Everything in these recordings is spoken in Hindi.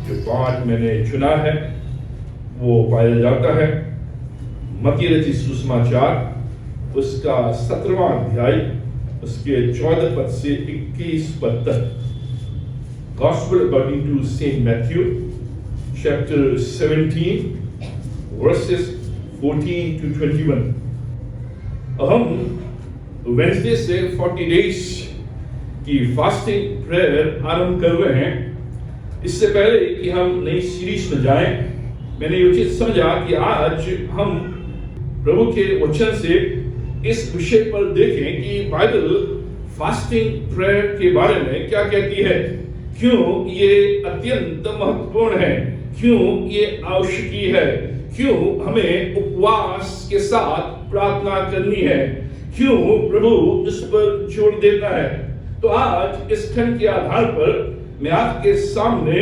जो पाठ मैंने चुना है वो पाया जाता है मत्ती रचित सुसमाचार उसका 17वां अध्याय उसके 14 पद से 21 पद तक। Gospel according to Saint Matthew, chapter 17, verses 14 to 21. अब हम वेंसडे से 40 डेज की फास्टिंग प्रेयर आरंभ कर रहे हैं। इससे पहले कि हम नई सीरीज में जाएं, मैंने ये उचित समझा कि आज हम प्रभु के वचन से इस विषय पर देखें कि बाइबल फास्टिंग प्रेयर के बारे में क्या कहती है, क्यों ये अत्यंत महत्वपूर्ण है, क्यों ये आवश्यक है, क्यों हमें उपवास के साथ प्रार्थना करनी है, क्यों प्रभु इस पर जोर देता है। तो आज इस खंड के आधार पर मैं आपके सामने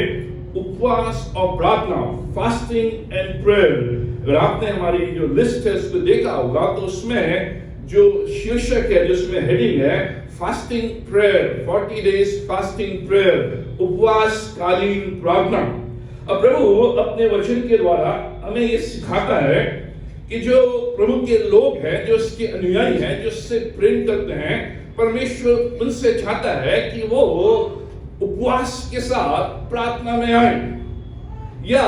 उपवास और प्रार्थना, फास्टिंग एंड प्रेयर, अगर आपने हमारी जो लिस्ट है उसको देखा होगा तो उसमें जो शीर्षक है, जिसमें हेडिंग है fasting prayer, 40 days fasting prayer, उपवास कालीन प्रार्थना। अब प्रभु अपने वचन के द्वारा हमें ये सिखाता है कि जो प्रभु के लोग हैं, जो उसके अनुयायी हैं, जो उससे प्रेम करते हैं, परमेश्वर उनसे चाहता है कि वो उपवास के साथ प्रार्थना में आए, या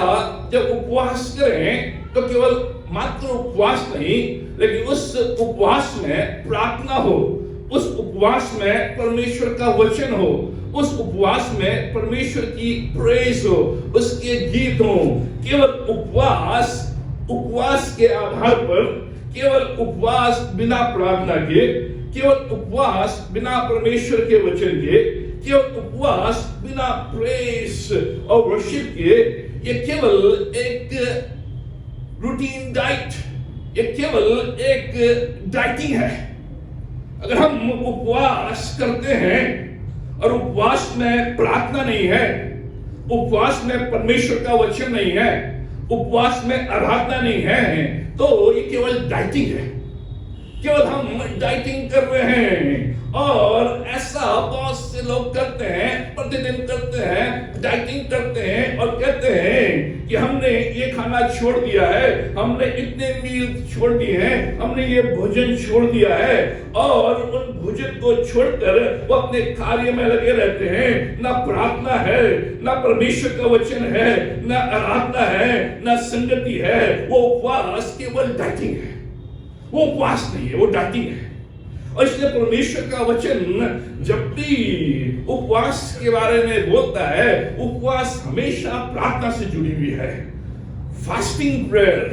जब उपवास करें तो केवल मात्र उपवास नहीं, लेकिन उस उपवास में प्रार्थना हो, उस उपवास में परमेश्वर का वचन हो, उस उपवास में परमेश्वर की प्रेज हो, उसके गीत हो। केवल उपवास के आधार पर, केवल उपवास बिना प्रार्थना के, केवल उपवास बिना परमेश्वर के वचन के, केवल उपवास बिना प्रेज और वर्शिप के, ये केवल एक रूटीन डाइट, ये केवल एक डाइटिंग है। अगर हम उपवास करते हैं और उपवास में प्रार्थना नहीं है, उपवास में परमेश्वर का वचन नहीं है, उपवास में आराधना नहीं है, तो ये केवल डाइटिंग है, केवल हम डाइटिंग कर रहे हैं। और ऐसा बहुत से लोग करते हैं, प्रतिदिन करते हैं, डाइटिंग करते हैं और कहते हैं कि हमने ये खाना छोड़ दिया है, हमने इतने मील छोड़ दिए हैं, हमने ये भोजन छोड़ दिया है, और उन भोजन को छोड़कर वो अपने कार्य में लगे रहते हैं। ना प्रार्थना है, ना परमेश्वर का वचन है, ना आराधना है, ना संगति है। वो उपवास केवल डाइटिंग है, वो उपवास नहीं है, वो डाइटिंग है। और इसलिए परमेश्वर का वचन जब भी उपवास के बारे में बोलता है, उपवास हमेशा प्रार्थना से जुड़ी हुई है। फास्टिंग प्रेयर,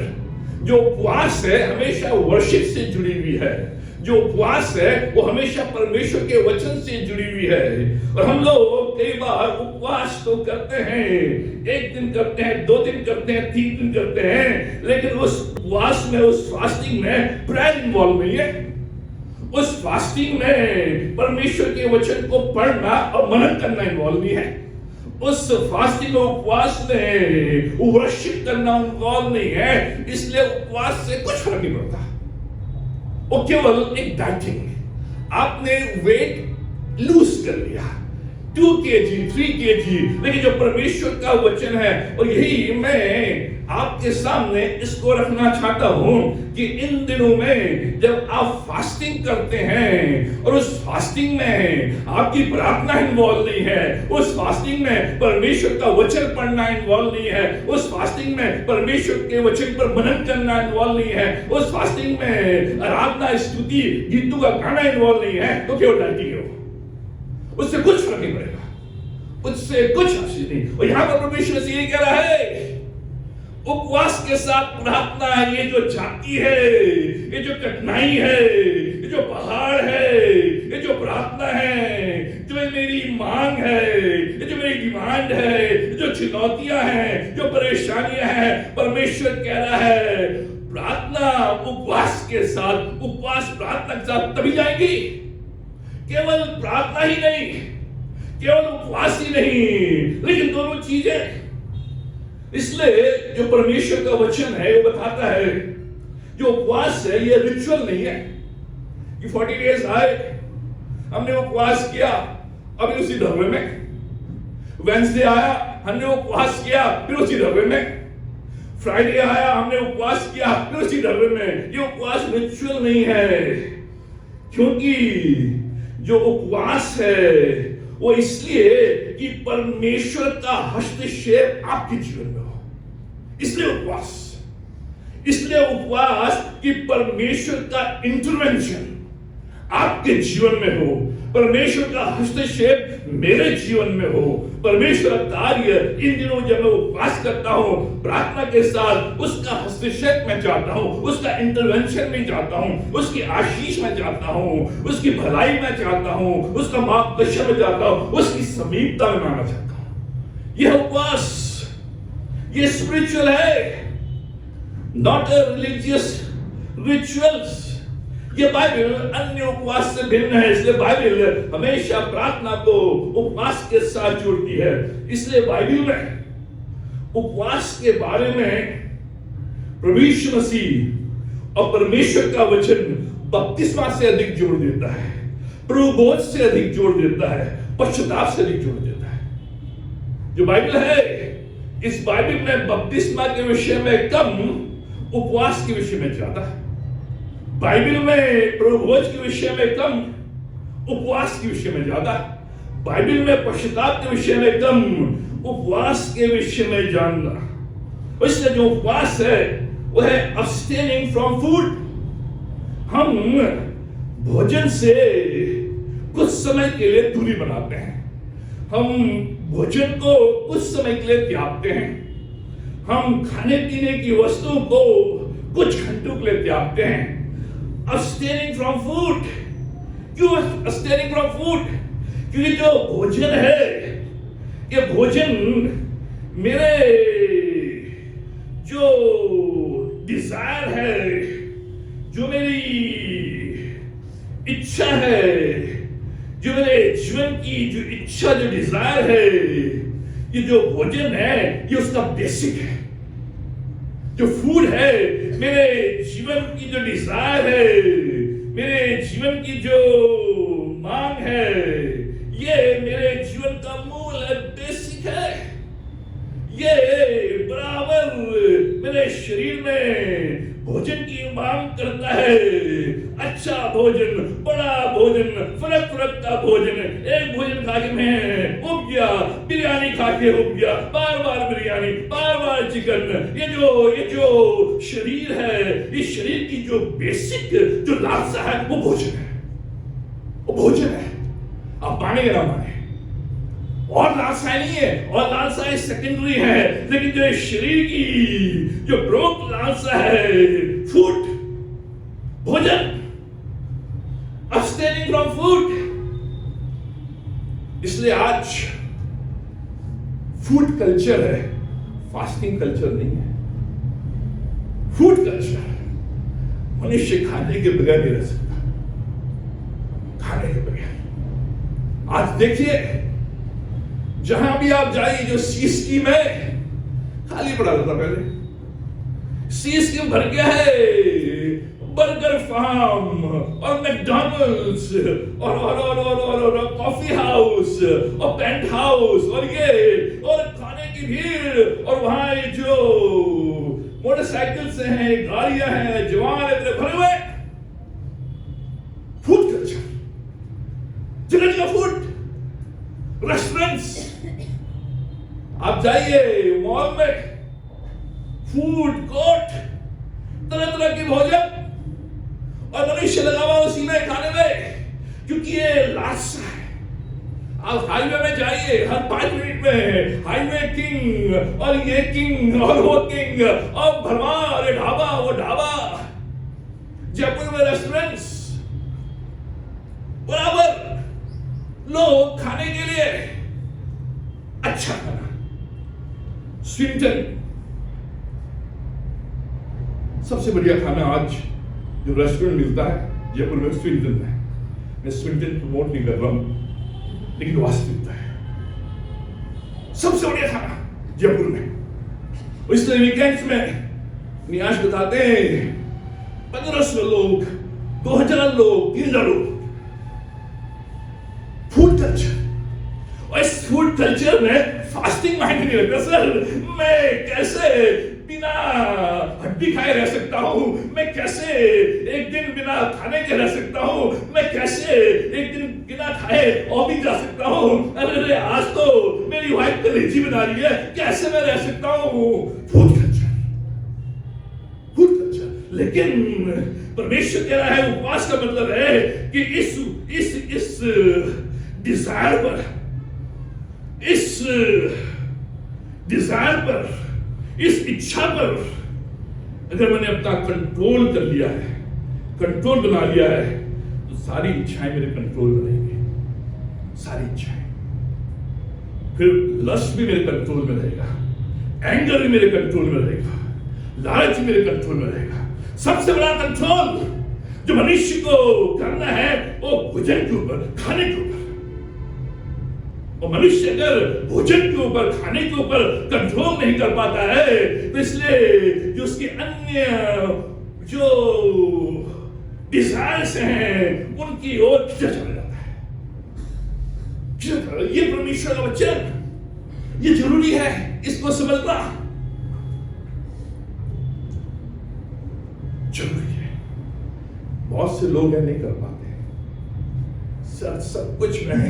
जो उपवास है, हमेशा वर्शिप से जुड़ी हुई है। जो उपवास है वो हमेशा परमेश्वर के वचन से जुड़ी हुई है। और हम लोग कई बार उपवास तो करते हैं, एक दिन करते हैं, 2 दिन करते हैं, 3 दिन करते हैं, लेकिन उस उपवास में, उस फास्टिंग में प्रेयर इन्वॉल्व नहीं है। उस फास्टिंग में परमेश्वर के वचन को पढ़ना और मनन करना इन्वॉल्व नहीं है। उस फास्टिंग और उपवास में वर्शिप करना इन्वॉल्व नहीं है। इसलिए उपवास से कुछ फर्क नहीं पड़ता, वो केवल एक डाइटिंग है। आपने वेट लूज कर लिया, 2 kg, 3 kg, लेकिन जो परमेश्वर का वचन है, और यही मैं आपके सामने इसको रखना चाहता हूं कि इन दिनों में जब आप फास्टिंग करते हैं और उस फास्टिंग में आपकी प्रार्थना इन्वॉल्व नहीं है, उस फास्टिंग में परमेश्वर का वचन पढ़ना इन्वॉल्व नहीं है, उस फास्टिंग में परमेश्वर के वचन पर मनन करना इन्वॉल्व नहीं है, उस फास्टिंग में आराधना, स्तुति, गीतों का गाना इन्वॉल्व नहीं है, तो केवल डाइटिंग हो, उससे कुछ फर्क नहीं पड़ेगा, उससे कुछ हासिल नहीं। और यहां पर परमेश्वर से ये कह रहा है, उपवास के साथ प्रार्थना, ये जो झांकी है, ये जो कठिनाई है, ये जो पहाड़ है, ये जो प्रार्थना है, जो मेरी मांग है, ये जो मेरी डिमांड है, जो चुनौतियां हैं, जो परेशानियां हैं, परमेश्वर कह रहा है प्रार्थना उपवास के साथ, उपवास प्रार्थना के साथ तभी जाएगी। केवल प्रार्थना ही नहीं, केवल उपवास ही नहीं, लेकिन दोनों चीजें। इसलिए जो परमेश्वर का वचन है वो बताता है, जो उपवास है ये रिचुअल नहीं है कि 40 डेज आए, हमने उपवास किया, अभी उसी धर्म में वेंसडे आया, हमने उपवास किया, फिर उसी डब्बे में। फ्राइडे आया, हमने उपवास किया, फिर उसी डब्बे में। ये उपवास रिचुअल नहीं है, क्योंकि जो उपवास है वो इसलिए कि परमेश्वर का हस्तक्षेप आपके जीवन में हो, इसलिए उपवास। इसलिए उपवास कि परमेश्वर का इंटरवेंशन आपके जीवन में हो, परमेश्वर का हस्तक्षेप मेरे जीवन में हो, परमेश्वर का कार्य। इन दिनों जब मैं उपवास करता हूं प्रार्थना के साथ, उसका हस्तक्षेप मैं चाहता हूं, उसका इंटरवेंशन में चाहता हूं, उसकी आशीष में चाहता हूं, उसकी भलाई में चाहता हूं, उसका मार्गदर्शन में चाहता हूं, उसकी समीपता में आना चाहता हूं। यह उपवास, ये स्पिरिचुअल है, नॉट अ रिलीजियस रिचुअल्स। ये बाइबल अन्य उपवास से भिन्न है, इसलिए बाइबल हमेशा प्रार्थना को उपवास के साथ जोड़ती है। इसलिए बाइबल में उपवास के बारे में प्रभु यीशु मसीह और परमेश्वर का वचन बपतिस्मा से अधिक जोड़ देता है, प्रभु बोध से अधिक जोड़ देता है, पश्चाताप से अधिक जोड़ देता है। जो बाइबल है, इस बाइबल में बपतिस्मा के विषय में कम, उपवास के विषय में ज्यादा। बाइबल में प्रभु भोज के विषय में कम, उपवास के विषय में ज्यादा। बाइबल में पश्चाताप के विषय में कम, उपवास के विषय में जानना। इसलिए जो उपवास है वह है अब्स्टेनिंग फ्रॉम फूड। हम भोजन से कुछ समय के लिए दूरी बनाते हैं, हम भोजन को कुछ समय के लिए त्यागते हैं, हम खाने पीने की वस्तुओं को कुछ घंटों के लिए त्यागते हैं। Abstaining from food। क्यों abstaining from food? क्योंकि जो भोजन है, ये भोजन मेरे जो डिजायर है, जो मेरी इच्छा है, जो मेरे जीवन की जो इच्छा, जो डिजायर है, ये जो भोजन है ये उसका बेसिक है। जो फूड है, मेरे जीवन की जो डिजायर है, मेरे जीवन की जो मांग है, ये मेरे जीवन का मूल है, बेसिक है। ये बराबर मेरे शरीर में भोजन की मांग करता है। अच्छा भोजन, बड़ा भोजन, फरक फरक का भोजन। एक भोजन खा के मैं उब गया, बिरयानी खा के उब गया, बार बार बिरयानी, बार बार चिकन। ये जो शरीर है, इस शरीर की जो बेसिक जो लालसा है वो भोजन है, वो भोजन है। आप मानेंगे ना माने, और लालसा नहीं है, और लालसा सेकेंडरी है, लेकिन जो शरीर की जो प्रमुख लालसा है, फूड, भोजन, abstaining from food। इसलिए आज फूड कल्चर है, फास्टिंग कल्चर नहीं है। फूड कल्चर, मनुष्य खाने के बगैर नहीं रह सकता, खाने के बगैर। आज देखिए, जहां भी आप जाइए, जो सी स्कीम है खाली पड़ा था पहले, सी स्कीम भर गया है। बर्गर फार्म और मैकडॉनल्ड्स और कॉफी हाउस और पेंट हाउस और ये और खाने की भीड़, और वहां जो मोटरसाइकिल से हैं, गाड़ियां हैं, जवान इतने भरे हुए। फूड कल्चर, जगह जगह फूड, रेस्टोरेंट्स। आप जाइए मॉल में, फूड कोर्ट, तरह तरह के भोजन, और मनुष्य लगा हुआ उसी में खाने में, क्योंकि ये लालसा है। आप हाईवे में जाइए, हर 5 मिनट में हाईवे किंग और ये किंग और वो किंग और भरमार, ढाबा वो ढाबा। जयपुर में रेस्टोरेंट्स, बराबर लोग खाने के लिए अच्छा खाना। स्विंटन, सबसे बढ़िया खाना आज जो रेस्टोरेंट मिलता है जयपुर में, स्विंटन है। मैं स्विंटन प्रमोट नहीं कर रहा हूं, लेकिन वास्तविकता है सबसे बढ़िया खाना जयपुर में। इसलिए वीकेंड्स में नियाज बताते हैं 1500 लोग, 2000 लोग, 3000 लोग। फूड कल्चर, और इस फूड कल्चर में फास्टिंग मायने नहीं रखता सर। मैं कैसे बिना हड्डी खाए रह सकता हूँ, मैं कैसे एक दिन बिना खाने के रह सकता हूँ, मैं कैसे एक दिन बिना खाए और भी जा सकता हूँ। अरे आज तो मेरी वाइफ कलेजी बना रही है, कैसे मैं रह सकता हूँ। बहुत अच्छा, बहुत अच्छा। लेकिन परमेश्वर कह रहा है उपवास का मतलब है कि इस डिजायर पर, इस डिजायर पर, इस इच्छा पर अगर मैंने अपना कंट्रोल कर लिया है, कंट्रोल बना लिया है, तो सारी इच्छाएं मेरे कंट्रोल में रहेंगी, सारी इच्छाएं। फिर लस्ट भी मेरे कंट्रोल में रहेगा, एंगर भी मेरे कंट्रोल में रहेगा, लालच भी मेरे कंट्रोल में रहेगा। सबसे बड़ा कंट्रोल जो मनुष्य को करना है वो भोजन के ऊपर, खाने के ऊपर। और मनुष्य अगर भोजन के ऊपर, खाने के ऊपर कंट्रोल नहीं कर पाता है, तो इसलिए जो उसके अन्य जो डिजायर्स हैं उनकी ओर खींचा चला जाता है। ये परमेश्वर का वचन, ये जरूरी है इसको समझना, जरूरी है। बहुत से लोग नहीं कर पाते, सर सब कुछ मैं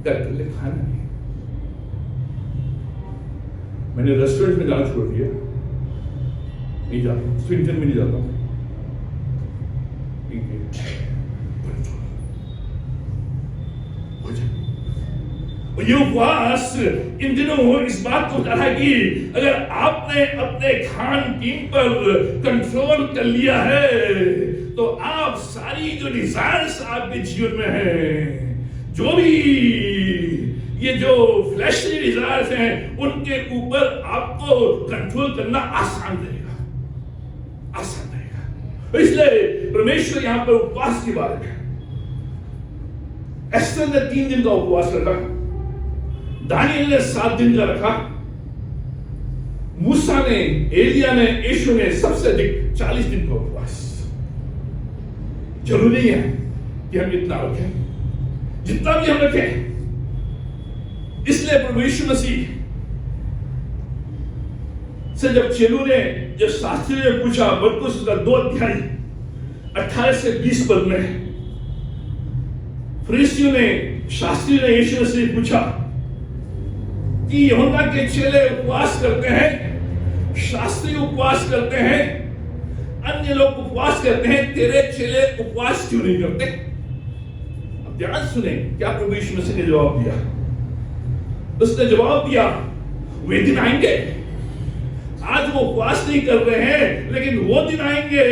करके खाना नहीं। मैंने रेस्टोरेंट में जाना छोड़ दिया, नहीं जाता, स्विंटन में नहीं जाता। ये उपवास इन दिनों इस बात को कहा है कि अगर आपने अपने खान पीन पर कंट्रोल कर लिया है तो आप सारी जो डिजायर्स आपके जीवन में है, जो भी ये जो फ्लैशली डिजायर्स हैं उनके ऊपर आपको कंट्रोल करना आसान रहेगा, आसान रहेगा। इसलिए परमेश्वर यहां पर उपवास की बात है। एस्तर ने 3 दिन का उपवास रखा, दानियल ने 7 दिन का रखा, मूसा ने, एलिया ने, यीशु ने सबसे अधिक 40 दिन का उपवास। जरूरी है कि हम इतना रखें जितना भी हम रखें। इसलिए प्रभु यीशु मसीह से जब चेलों ने, जब शास्त्री ने पूछा, मरकुस का 2 अध्याय 18 से 20 पद में, फरीसियों ने, शास्त्री ने यीशु मसीह से पूछा कि यूहन्ना के चेले उपवास करते हैं, शास्त्री उपवास करते हैं, अन्य लोग उपवास करते हैं, तेरे चेले उपवास क्यों नहीं करते? अब ध्यान सुने क्या प्रभु यीशु मसीह ने जवाब दिया। उसने जवाब दिया, वे दिन आएंगे, आज वो उपवास नहीं कर रहे हैं, लेकिन वो दिन आएंगे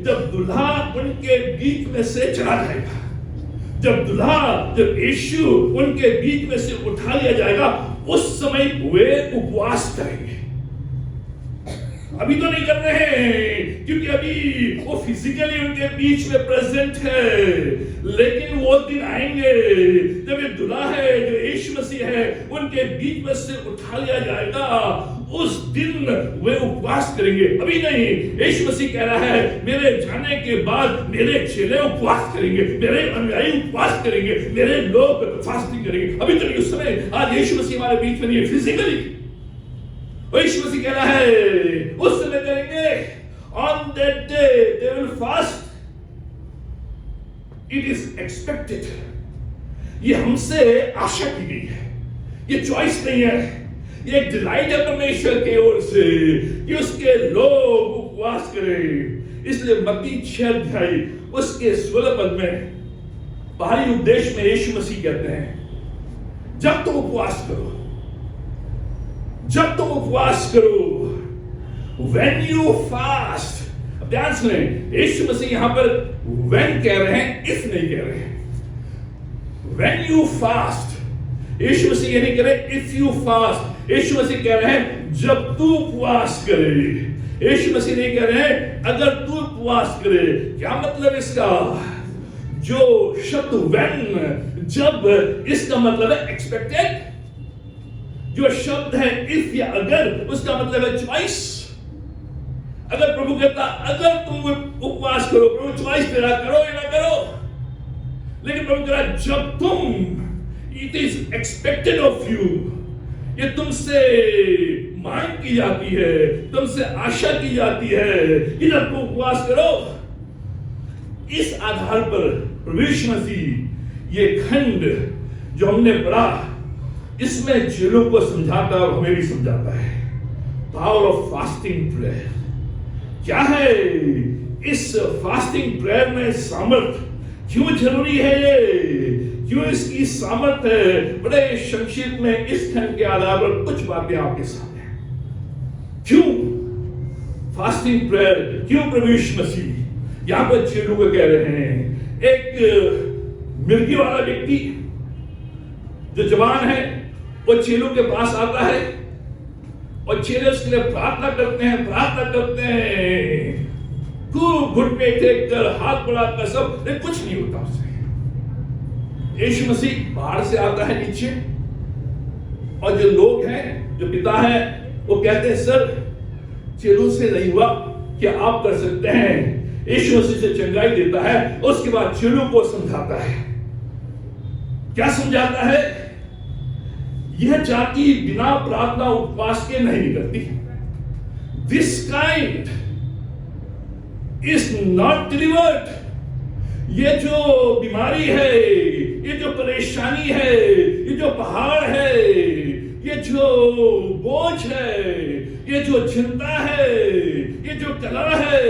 जब दुल्हा उनके बीच में से चला जाएगा, जब यीशु उनके बीच में से उठा लिया जाएगा, उस समय वे उपवास करेंगे। अभी तो नहीं कर रहे हैं क्योंकि अभी वो फिजिकली उनके बीच में प्रेजेंट है, लेकिन वो दिन आएंगे जब ये दुल्हा है, जो यीशु मसीह है, उनके बीच में से उठा लिया जाएगा, उस दिन वे उपवास करेंगे। अभी नहीं। यीशु मसीह कह रहा है, मेरे जाने के बाद मेरे चेले उपवास करेंगे, मेरे अनुयायी उपवास करेंगे, मेरे लोग फास्टिंग करेंगे। अभी तो नहीं, उस समय। आज यीशु मसीह हमारे बीच में नहीं है फिजिकली, यीशु मसीह कह रहा है उस समय करेंगे। On that day they will fast. It is expected. ये हमसे आशा की गई है, ये चॉइस नहीं है, ये एक डिलाइट है परमेश्वर की ओर से कि उसके लोग उपवास करें। इसलिए मत्ती 6 अध्याय उसके 16 पद में बाहरी उपदेश में यीशु मसीह कहते हैं, जब तो उपवास करो, जब तुम उपवास करो, when you fast। अब ध्यान सुने, यीशु मसीह यहां पर when कह रहे हैं, if नहीं कह रहे हैं। when you fast, यीशु मसीह ये नहीं कह रहे if you fast, यीशु मसीह कह रहे हैं जब तू उपवास करे। यीशु मसीह नहीं कह रहे हैं अगर तू उपवास करे। क्या मतलब इसका? जो शब्द when, जब, इसका मतलब है एक्सपेक्टेड। जो शब्द है इफ या अगर, उसका मतलब है चॉइस। अगर प्रभु कहता अगर तुम उपवास करो, प्रभु चॉइस तेरा, करो या ना करो। लेकिन प्रभु कह रहा जब तुम, it is expected of you, ये तुमसे मांग की जाती है, तुमसे आशा की जाती है कि जब तुम उपवास करो। इस आधार पर प्रभु यीशु मसीह ये खंड जो हमने पढ़ा, इसमें चेलों को समझाता है और हमें भी समझाता है। पावर ऑफ फास्टिंग प्रेयर क्या है, इस फास्टिंग प्रेयर में सामर्थ क्यों जरूरी है, क्यों इसकी सामर्थ है। बड़े संक्षिप्त में इस खंड के आधार पर कुछ बातें आपके सामने। क्यों फास्टिंग प्रेयर, क्यों प्रभु यीशु मसीह यहां पर चेलों को कह रहे हैं। एक मिर्गी वाला व्यक्ति जो जवान है वो चेलों के पास आता है और चेले उसके लिए प्रार्थना करते हैं, खूब घुटने टेक कर, हाथ बढ़ाकर, सब, लेकिन कुछ नहीं होता उससे। यीशु मसीह बाहर से आता है नीचे, और जो लोग हैं, जो पिता है, वो कहते हैं सर चेलों से नहीं हुआ, क्या आप कर सकते हैं। यीशु मसीह से चंगाई देता है, उसके बाद चेलों को समझाता है। क्या समझाता है, यह जाति बिना प्रार्थना उपवास के नहीं निकलती। This kind is not delivered. ये जो बीमारी है, ये जो परेशानी है, ये जो पहाड़ है, ये जो बोझ है, ये जो चिंता है, ये जो कला है,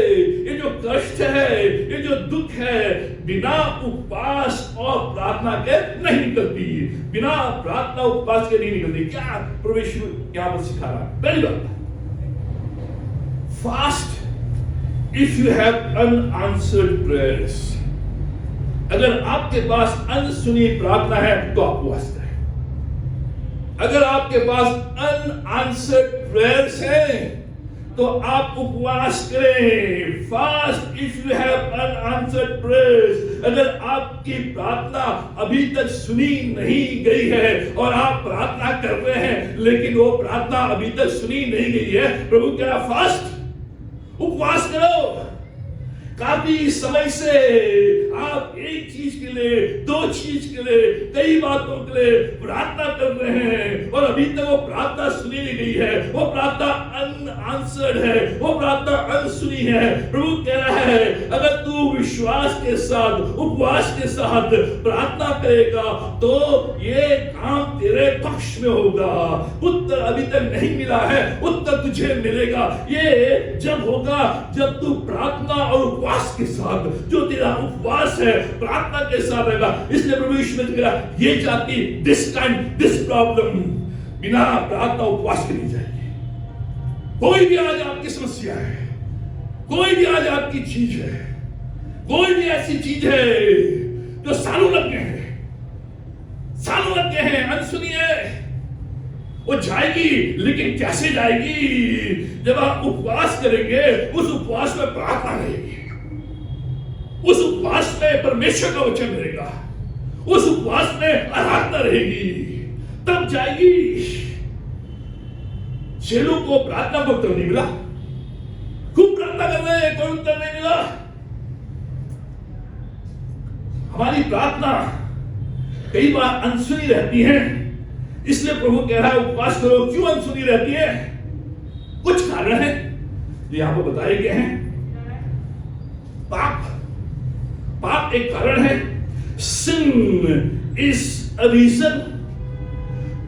ये जो कष्ट है, ये जो दुख है, बिना उपवास और प्रार्थना के नहीं निकलती। बिना प्रार्थना उपवास के नहीं निकलती। क्या परमेश्वर यहां पर सिखा रहा है? पहली बात, fast if you have unanswered prayers। अगर आपके पास अनसुनी प्रार्थना है तो आप उपवास करें। अगर आपके पास unanswered prayers है तो आप उपवास करें। Fast if you have unanswered prayers। अगर आपकी प्रार्थना अभी तक सुनी नहीं गई है और आप प्रार्थना कर रहे हैं लेकिन वो प्रार्थना अभी तक सुनी नहीं गई है, प्रभु कह रहा फास्ट, उपवास करो। काफी समय से आप एक चीज के लिए, दो चीज के लिए, कई बातों के लिए प्रार्थना कर रहे हैं और अभी तक वो प्रार्थना सुनी नहीं गई है, वो प्रार्थना अनआंसर्ड है, वो प्रार्थना अनसुनी है। प्रभु कह रहा है अगर तू विश्वास के साथ, उपवास के साथ प्रार्थना करेगा तो ये काम तेरे पक्ष में होगा। उत्तर अभी तक नहीं मिला है, उत्तर तुझे मिलेगा। ये जब होगा जब तू प्रार्थना और उपवास के साथ, जो तेरा उपवास है प्रार्थना के साथ रहेगा। इसलिए प्रभु यीशु ने कहा ये जाति, दिस काइंड, दिस प्रॉब्लम बिना प्रार्थना उपवास के नहीं जाएगी। कोई भी आज आपकी समस्या है, कोई भी आज आपकी चीज है, कोई भी ऐसी चीज है जो सालों लग गए हैं, अनसुनी है, वो जाएगी। लेकिन कैसे जाएगी? जब आप उपवास करेंगे, उस उपवास में प्रार्थना रहेगी, उस उपवास में परमेश्वर का वचन रहेगा, उस उपवास में आराधना रहेगी, तब जाएगी। चेलों को प्रार्थना को उत्तर नहीं मिला, खूब प्रार्थना कर रहे हैं, कोई उत्तर नहीं मिला। हमारी प्रार्थना कई बार अनसुनी रहती है, इसलिए प्रभु कह रहा है उपवास करो। क्यों अनसुनी रहती है? कुछ कारण है जो यहां पर बताए गए हैं। पाप एक कारण है। sin is a reason।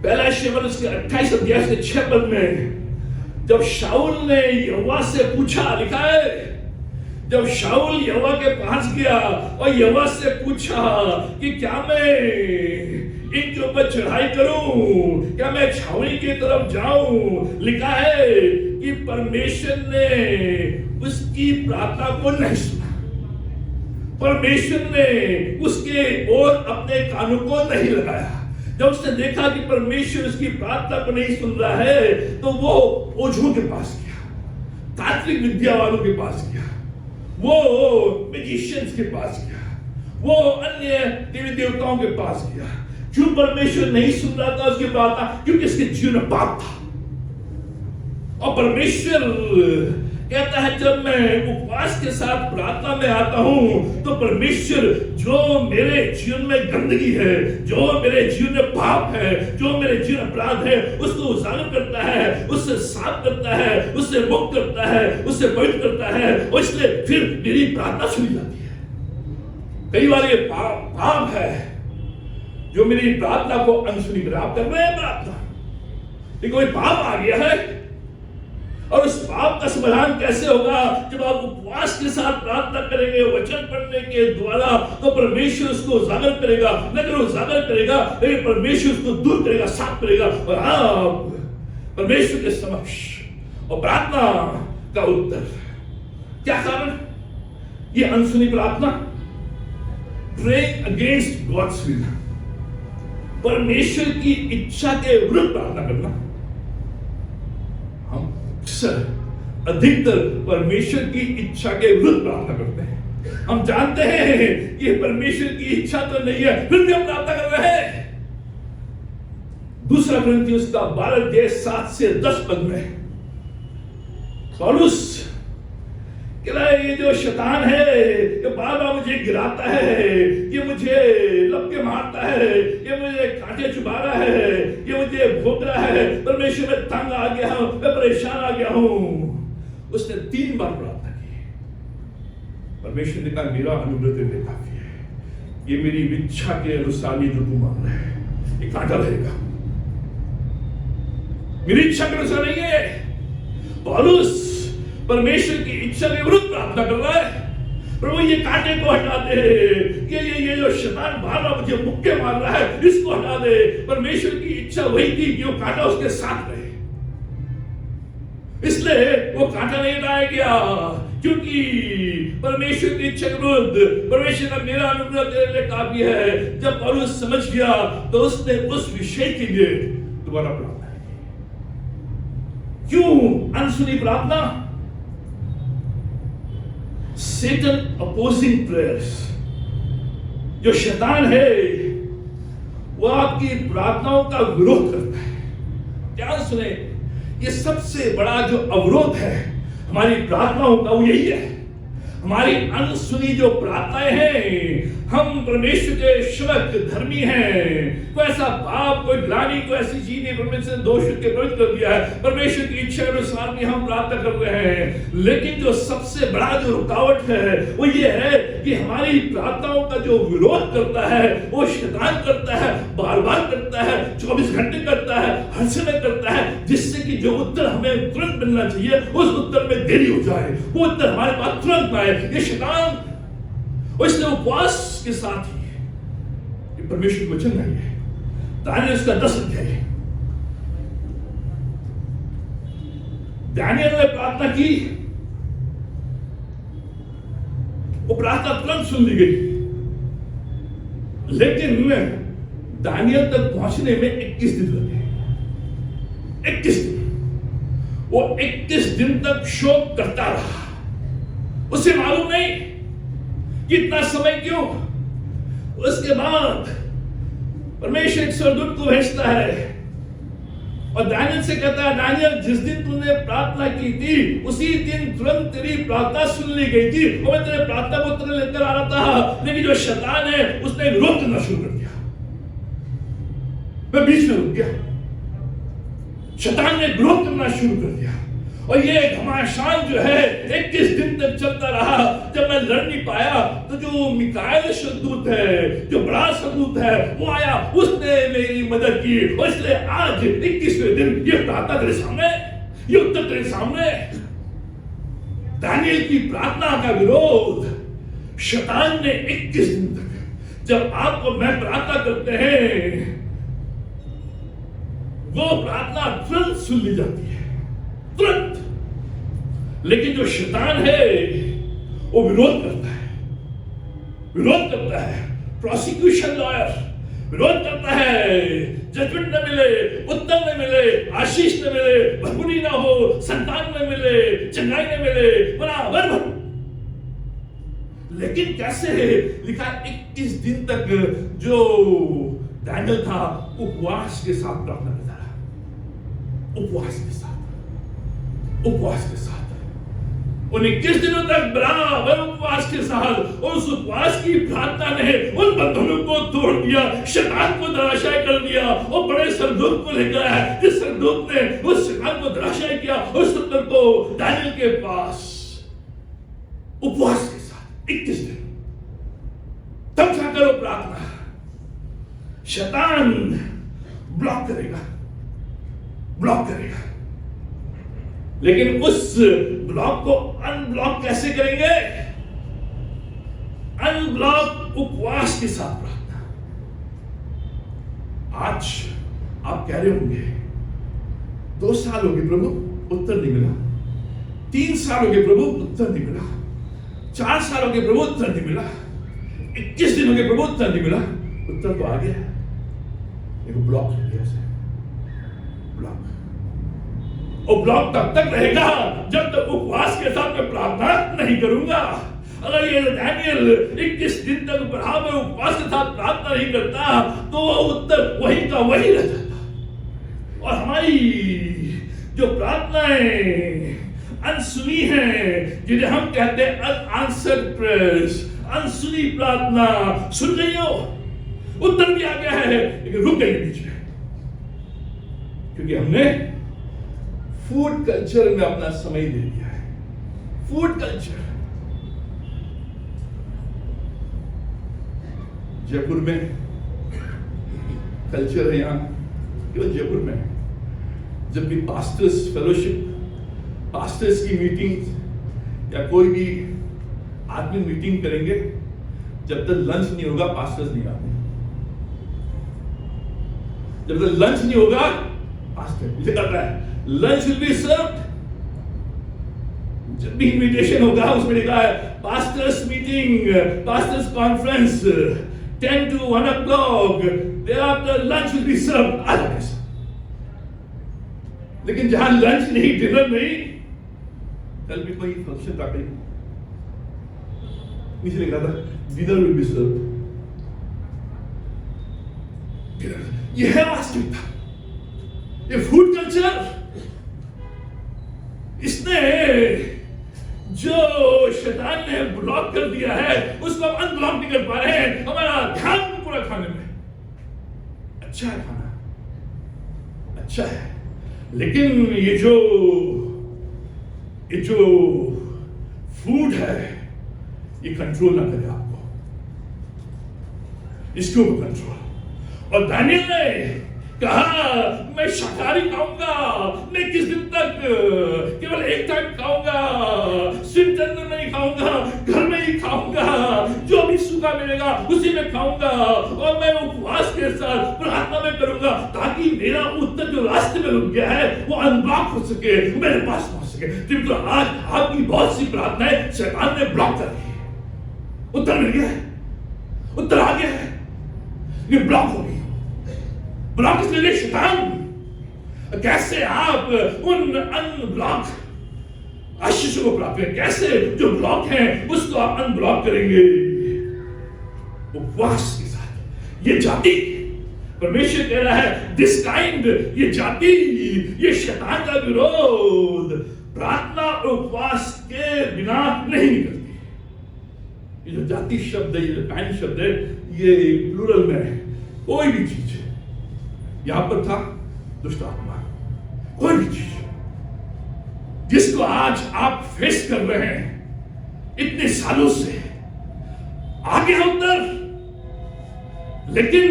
पहला शमूएल उसके 28 अध्याय के 6 पद में जब शाऊल ने यहोवा से पूछा, लिखा है जब शाऊल यहोवा के पास गया और यहोवा से पूछा कि क्या मैं इनके ऊपर चढ़ाई करूं, क्या मैं छावनी की तरफ जाऊं, लिखा है कि परमेश्वर ने उसकी प्रार्थना को नहीं सुना। परमेश्वर ने उसके और अपने कानों को नहीं लगाया। जब उसने देखा कि परमेश्वर उसकी प्रार्थना को नहीं सुन रहा है तो वो ओझों के पास गया, तांत्रिक विद्या वालों के पास गया, वो मैजिशियंस के पास गया, वो अन्य देवी देवताओं के पास गया। क्यों परमेश्वर नहीं सुन रहा था उसकी प्रार्थना? क्योंकि इसके जीवन में पाप था। और परमेश्वर कहता है जब मैं उपवास के साथ प्रार्थना में आता हूं तो परमेश्वर जो मेरे जीवन में गंदगी है, जो मेरे जीवन में पाप है, जो मेरे जीवन में अपराध है, उसको उजागर करता है, उससे साफ करता है, उससे मुक्त करता है, उससे पवित्र करता है, और इसलिए फिर मेरी प्रार्थना सुनी जाती है। कई बार ये पाप है जो मेरी प्रार्थना को अनसुनी कर, आप कर रहे हैं प्रार्थना, लेकिन कोई पाप आ गया है, और उस पाप का समाधान कैसे होगा? जब आप उपवास के साथ प्रार्थना करेंगे, वचन पढ़ने के द्वारा, तो परमेश्वर उसको उजागर करेगा, न केवल उजागर करेगा लेकिन परमेश्वर उसको दूर करेगा, साफ करेगा, और आप परमेश्वर के समक्ष और प्रार्थना का उत्तर। क्या कारण? ये अनसुनी प्रार्थना, प्रेइंग अगेंस्ट गॉड्स विल, परमेश्वर की इच्छा के विरुद्ध प्रार्थना करना। हम अधिकतर परमेश्वर की इच्छा के विरुद्ध प्रार्थना करते हैं। हम जानते हैं कि परमेश्वर की इच्छा तो नहीं है, फिर भी हम प्रार्थना कर रहे हैं। दूसरा कोरिन्थियों का 12:7-10 में पौलुस कह रहा है, ये जो शैतान है ये बार बार मुझे गिराता है, ये मुझे लपके मारता है, ये मुझे कांटे चुभा रहा है, ये मुझे भोग रहा है, परमेश्वर में तंग आ गया हूं, मैं परेशान आ गया हूं। उसने 3 बार प्रार्थना की। परमेश्वर ने कहा मेरा अनुग्रह तेरे लिए काफी है, ये मेरी इच्छा के अनुसार जो तू मांग रहा है ये कांटा रहेगा, मेरी इच्छा के अनुसार नहीं है। पौलुस परमेश्वर की इच्छा के विरुद्ध प्रार्थना कर रहा है, प्रभु ये कांटे को हटा दे, ये जो शैतान बार बार मुझे मुक्के मार रहा है इसको हटा दे। परमेश्वर की इच्छा वही थी कि वो कांटा उसके साथ रहे, इसलिए वो कांटा नहीं हटाया गया, क्योंकि परमेश्वर की इच्छा के विरुद्ध परमेश्वर का मेरा अनुग्रह तेरे लिए काफी है। जब पौलुस समझ गया तो उसने उस विषय के लिए दोबारा प्रार्थना की। क्यों अनसुनी प्रार्थना? Satan opposing prayers, जो शैतान है वो आपकी प्रार्थनाओं का विरोध करता है। ध्यान सुने, ये सबसे बड़ा जो अवरोध है हमारी प्रार्थनाओं का वो यही है। हमारी अनसुनी जो प्रार्थनाएं हैं, हम परमेश्वर के सेवक धर्मी हैं, कोई ऐसा पाप, कोई ग्लानि, कोई ऐसी चीज नहीं परमेश्वर ने दोष के प्रवृत्त कर दिया है, परमेश्वर की इच्छा के अनुसार भी हम प्रार्थना कर रहे हैं। लेकिन जो सबसे बड़ा जो रुकावट है वो ये है कि हमारी प्रार्थनाओं का जो विरोध करता है वो शैतान करता है, बार बार करता है, 24 घंटे करता है, हर समय करता है, जिससे कि जो उत्तर हमें तुरंत मिलना चाहिए उस उत्तर में देरी हो जाए, वो उत्तर हमारे पास तुरंत आए। ये शैतान, और इसलिए उपवास के साथ ही परमेश्वर को वचन है। दानियल उसका 10 अध्याय, दानियल ने प्रार्थना की, वो प्रार्थना तुरंत सुन ली गई, लेकिन दानियल तक पहुंचने में 21 दिन लगे। 21 दिन, वो 21 दिन तक शोक करता रहा। उसे मालूम नहीं कि इतना समय क्यों। उसके बाद परमेश्वर एक स्वर्गदूत को भेजता है और दानियल से कहता है, दानियल जिस दिन तूने प्रार्थना की थी उसी दिन तुरंत तेरी प्रार्थना सुन ली गई थी, और मैं तेरे प्रार्थना को उत्तर लेकर आ रहा था, लेकिन जो शैतान है उसने विरोध करना शुरू कर दिया। मैं बीच में रुक गया, शैतान ने विरोध करना शुरू कर दिया, और ये घमासान जो है 21 दिन तक चलता रहा। जब मैं लड़ नहीं पाया तो जो मिकाएल स्वर्गदूत है, जो बड़ा स्वर्गदूत है, वो आया, उसने मेरी मदद की, और इसलिए आज 21वें दिन ये प्रार्थना तेरे सामने, ये उत्तर तेरे सामने। दानियल की प्रार्थना का विरोध शैतान ने 21 दिन तक, जब आपको मैं प्रार्थना करते हैं वो प्रार्थना तुरंत सुन ली जाती है, तुरंत। लेकिन जो शैतान है वो विरोध करता है, विरोध करता है। प्रोसिक्यूशन लॉयर विरोध करता है, जजमेंट न मिले, उत्तर न मिले, आशीष न मिले, भरपूरी ना हो, संतान न मिले, चंगाई न मिले, बराबर भर। लेकिन कैसे लिखा 21 दिन तक जो दानियल था उपवास के साथ प्रार्थना करता रहा, उपवास के साथ, उपवास के साथ। उन 21 दिनों तक बराबर उपवास के साथ उस उपवास की प्रार्थना ने उन बंधनों को तोड़ दिया, शैतान को धराशायी कर दिया। और बड़े स्वर्गदूत को लेकर आया, जिस स्वर्गदूत ने उस शैतान को धराशायी किया, उस पुत्र को दानियल के पास उपवास के साथ 21 दिन, तब जाकर वो प्रार्थना शैतान ब्लॉक करेगा। लेकिन उस ब्लॉक को अनब्लॉक कैसे करेंगे? अनब्लॉक उपवास के साथ प्रार्थना। आज आप कह रहे होंगे 2 साल हो गए प्रभु, उत्तर नहीं मिला। 3 साल हो गए प्रभु, उत्तर नहीं मिला। 4 साल हो गए प्रभु, उत्तर नहीं मिला। 21 दिन हो गए प्रभु, उत्तर नहीं मिला। उत्तर तो आ गया, लेकिन ब्लॉक हो गया से ब्लॉक। और ब्लॉक तब तक रहेगा जब तक उपवास के साथ मैं प्रार्थना नहीं करूंगा। अगर ये दानियल 21 दिन तक बराबर उपवास के साथ प्रार्थना नहीं करता तो उत्तर वही का वही रह जाता। और हमारी जो प्रार्थनाएं अनसुनी हैं, जिन्हें हम कहते हैं अनआंसर्ड प्रेयर्स, अनसुनी प्रार्थना, सुन रही हो, उत्तर भी आ गया है लेकिन रुक गई बीच में, क्योंकि हमने फूड कल्चर में अपना समय दे दिया है। फूड कल्चर जयपुर में कल्चर है, यहां केवल जयपुर में जब भी पास्टर्स फेलोशिप, पास्टर्स की मीटिंग या कोई भी आदमी मीटिंग करेंगे, जब तक लंच नहीं होगा पास्टर्स नहीं आते। जब तक लंच नहीं होगा पास्टर इसे करता है, लंच विल बी सर्व्ड। जब भी इनविटेशन होगा उसमें लिखा है pastors meeting, pastors conference 10 to 1 o'clock, thereafter lunch will be served। लेकिन जहां लंच नहीं, डिनर नहीं, कल भी कोई फंक्शन था, कहीं नीचे लिखा था डिनर विल बी सर्व्ड। यह है वास्तविकता। ये फूड कल्चर, इसने जो शैतान ने ब्लॉक कर दिया है उसको हम अनब्लॉक नहीं कर पा रहे हैं। हमारा ध्यान पूरा खाने में, अच्छा है खाना, अच्छा है, लेकिन ये जो फूड है ये कंट्रोल ना करे आपको, इसके ऊपर कंट्रोल। और दानियल ने कहा मैं शाकाहारी खाऊंगा, मैं किस दिन तक केवल एक टाइम खाऊंगा, सिर्फ चंद्र में ही खाऊंगा, घर में ही खाऊंगा, जो भी सूखा मिलेगा उसी में खाऊंगा, और मैं उपवास के साथ प्रार्थना में करूंगा ताकि मेरा उत्तर जो रास्ते में रुक गया है वो अनब्लॉक हो सके, मेरे पास पहुंच सके। तो आज आपकी बहुत सी प्रार्थनाएं शैतान ने ब्लॉक कर दी, उत्तर मिल गया है, उत्तर आ गया है, ये ब्लॉक हो गई। ब्लॉक इसलिए शैतान कैसे आप उन अनब्लॉक आशीषों को प्राप्त करें, कैसे जो ब्लॉक है उसको आप अनब्लॉक करेंगे? उपवास के साथ। ये जाति, परमेश्वर कह रहा है दिस काइंड, ये जाति, ये शैतान का विरोध प्रार्थना और उपवास के बिना नहीं निकलती। ये जो जाति शब्द है, ये जो काइंड शब्द है, ये प्लूरल में है। कोई भी चीज यहां पर था दुष्ट आत्मा, कोई भी चीज जिसको आज आप फेस कर रहे हैं इतने सालों से, आगे उत्तर लेकिन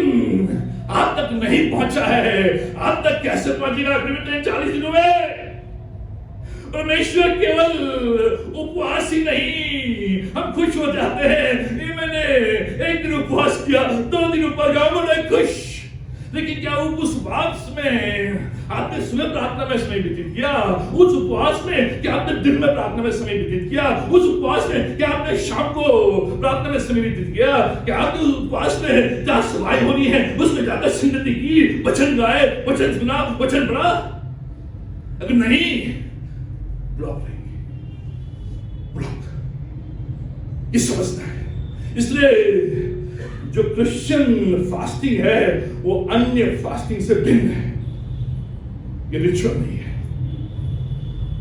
आप तक नहीं पहुंचा है। आप तक कैसे पहुंचेगा? 40 दिनों में परमेश्वर केवल उपवास ही नहीं, हम खुश हो जाते हैं, ये मैंने 1 दिन उपवास किया, 2 दिन उपवास किया, मैं खुश। लेकिन क्या उस उपवास में आपने सुबह प्रार्थना में समय व्यतीत किया? उस उपवास में क्या आपने दिन में प्रार्थना में समय व्यतीत किया? उस उपवास में क्या आपने शाम को प्रार्थना में समय व्यतीत किया? क्या आपने उस उपवास में जहां सभाएं होनी है उसमें जाकर संगति की, वचन गाए, वचन सुना, वचन पढ़ा? अगर नहीं, ब्लॉक रहेंगे, ब्लॉक। ये समझना है। इसलिए जो क्रिश्चियन फास्टिंग है वो अन्य फास्टिंग से भिन्न है। ये रिचुअल नहीं है,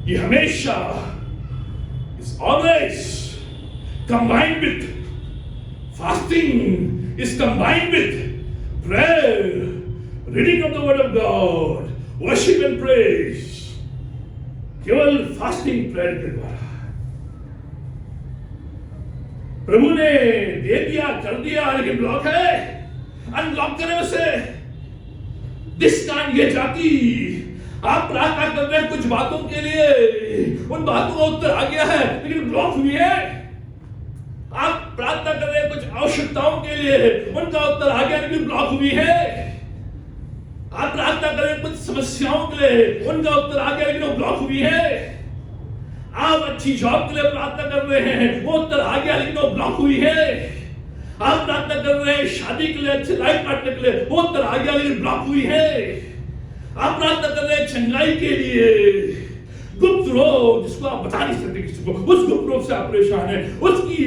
ये हमेशा is always combined with fasting, is combined with prayer, reading of the word of God, worship and praise. केवल फास्टिंग प्रेयर के द्वारा प्रभु ने दे दिया, कर दिया, लेकिन ब्लॉक है, अनब्लॉक करें उसे। दिस कान ये जाति, आप प्रार्थना कर रहे हैं कुछ बातों के लिए, उन बातों का उत्तर आ गया है लेकिन ब्लॉक हुई है। आप प्रार्थना कर रहे हैं कुछ आवश्यकताओं के लिए, उनका उत्तर आ गया लेकिन ब्लॉक हुई है। आप प्रार्थना कर रहे हैं कुछ समस्याओं के लिए, उनका उत्तर आ गया लेकिन वो ब्लॉक हुई है। आप अच्छी जॉब के लिए प्रार्थना कर रहे हैं, वो उत्तर आ गया लेकिन वो ब्लॉक हुई है। आप प्रार्थना कर रहे हैं शादी के लिए, अच्छे लाइफ पार्टनर के लिए, वो उत्तर आ गया लेकिन ब्लॉक हुई है। आप प्रार्थना कर रहे हैं चंगाई के लिए, गुप्त रोग जिसको आप बता नहीं सकते किसी को, उस गुप्त रोग से आप परेशान है, उसकी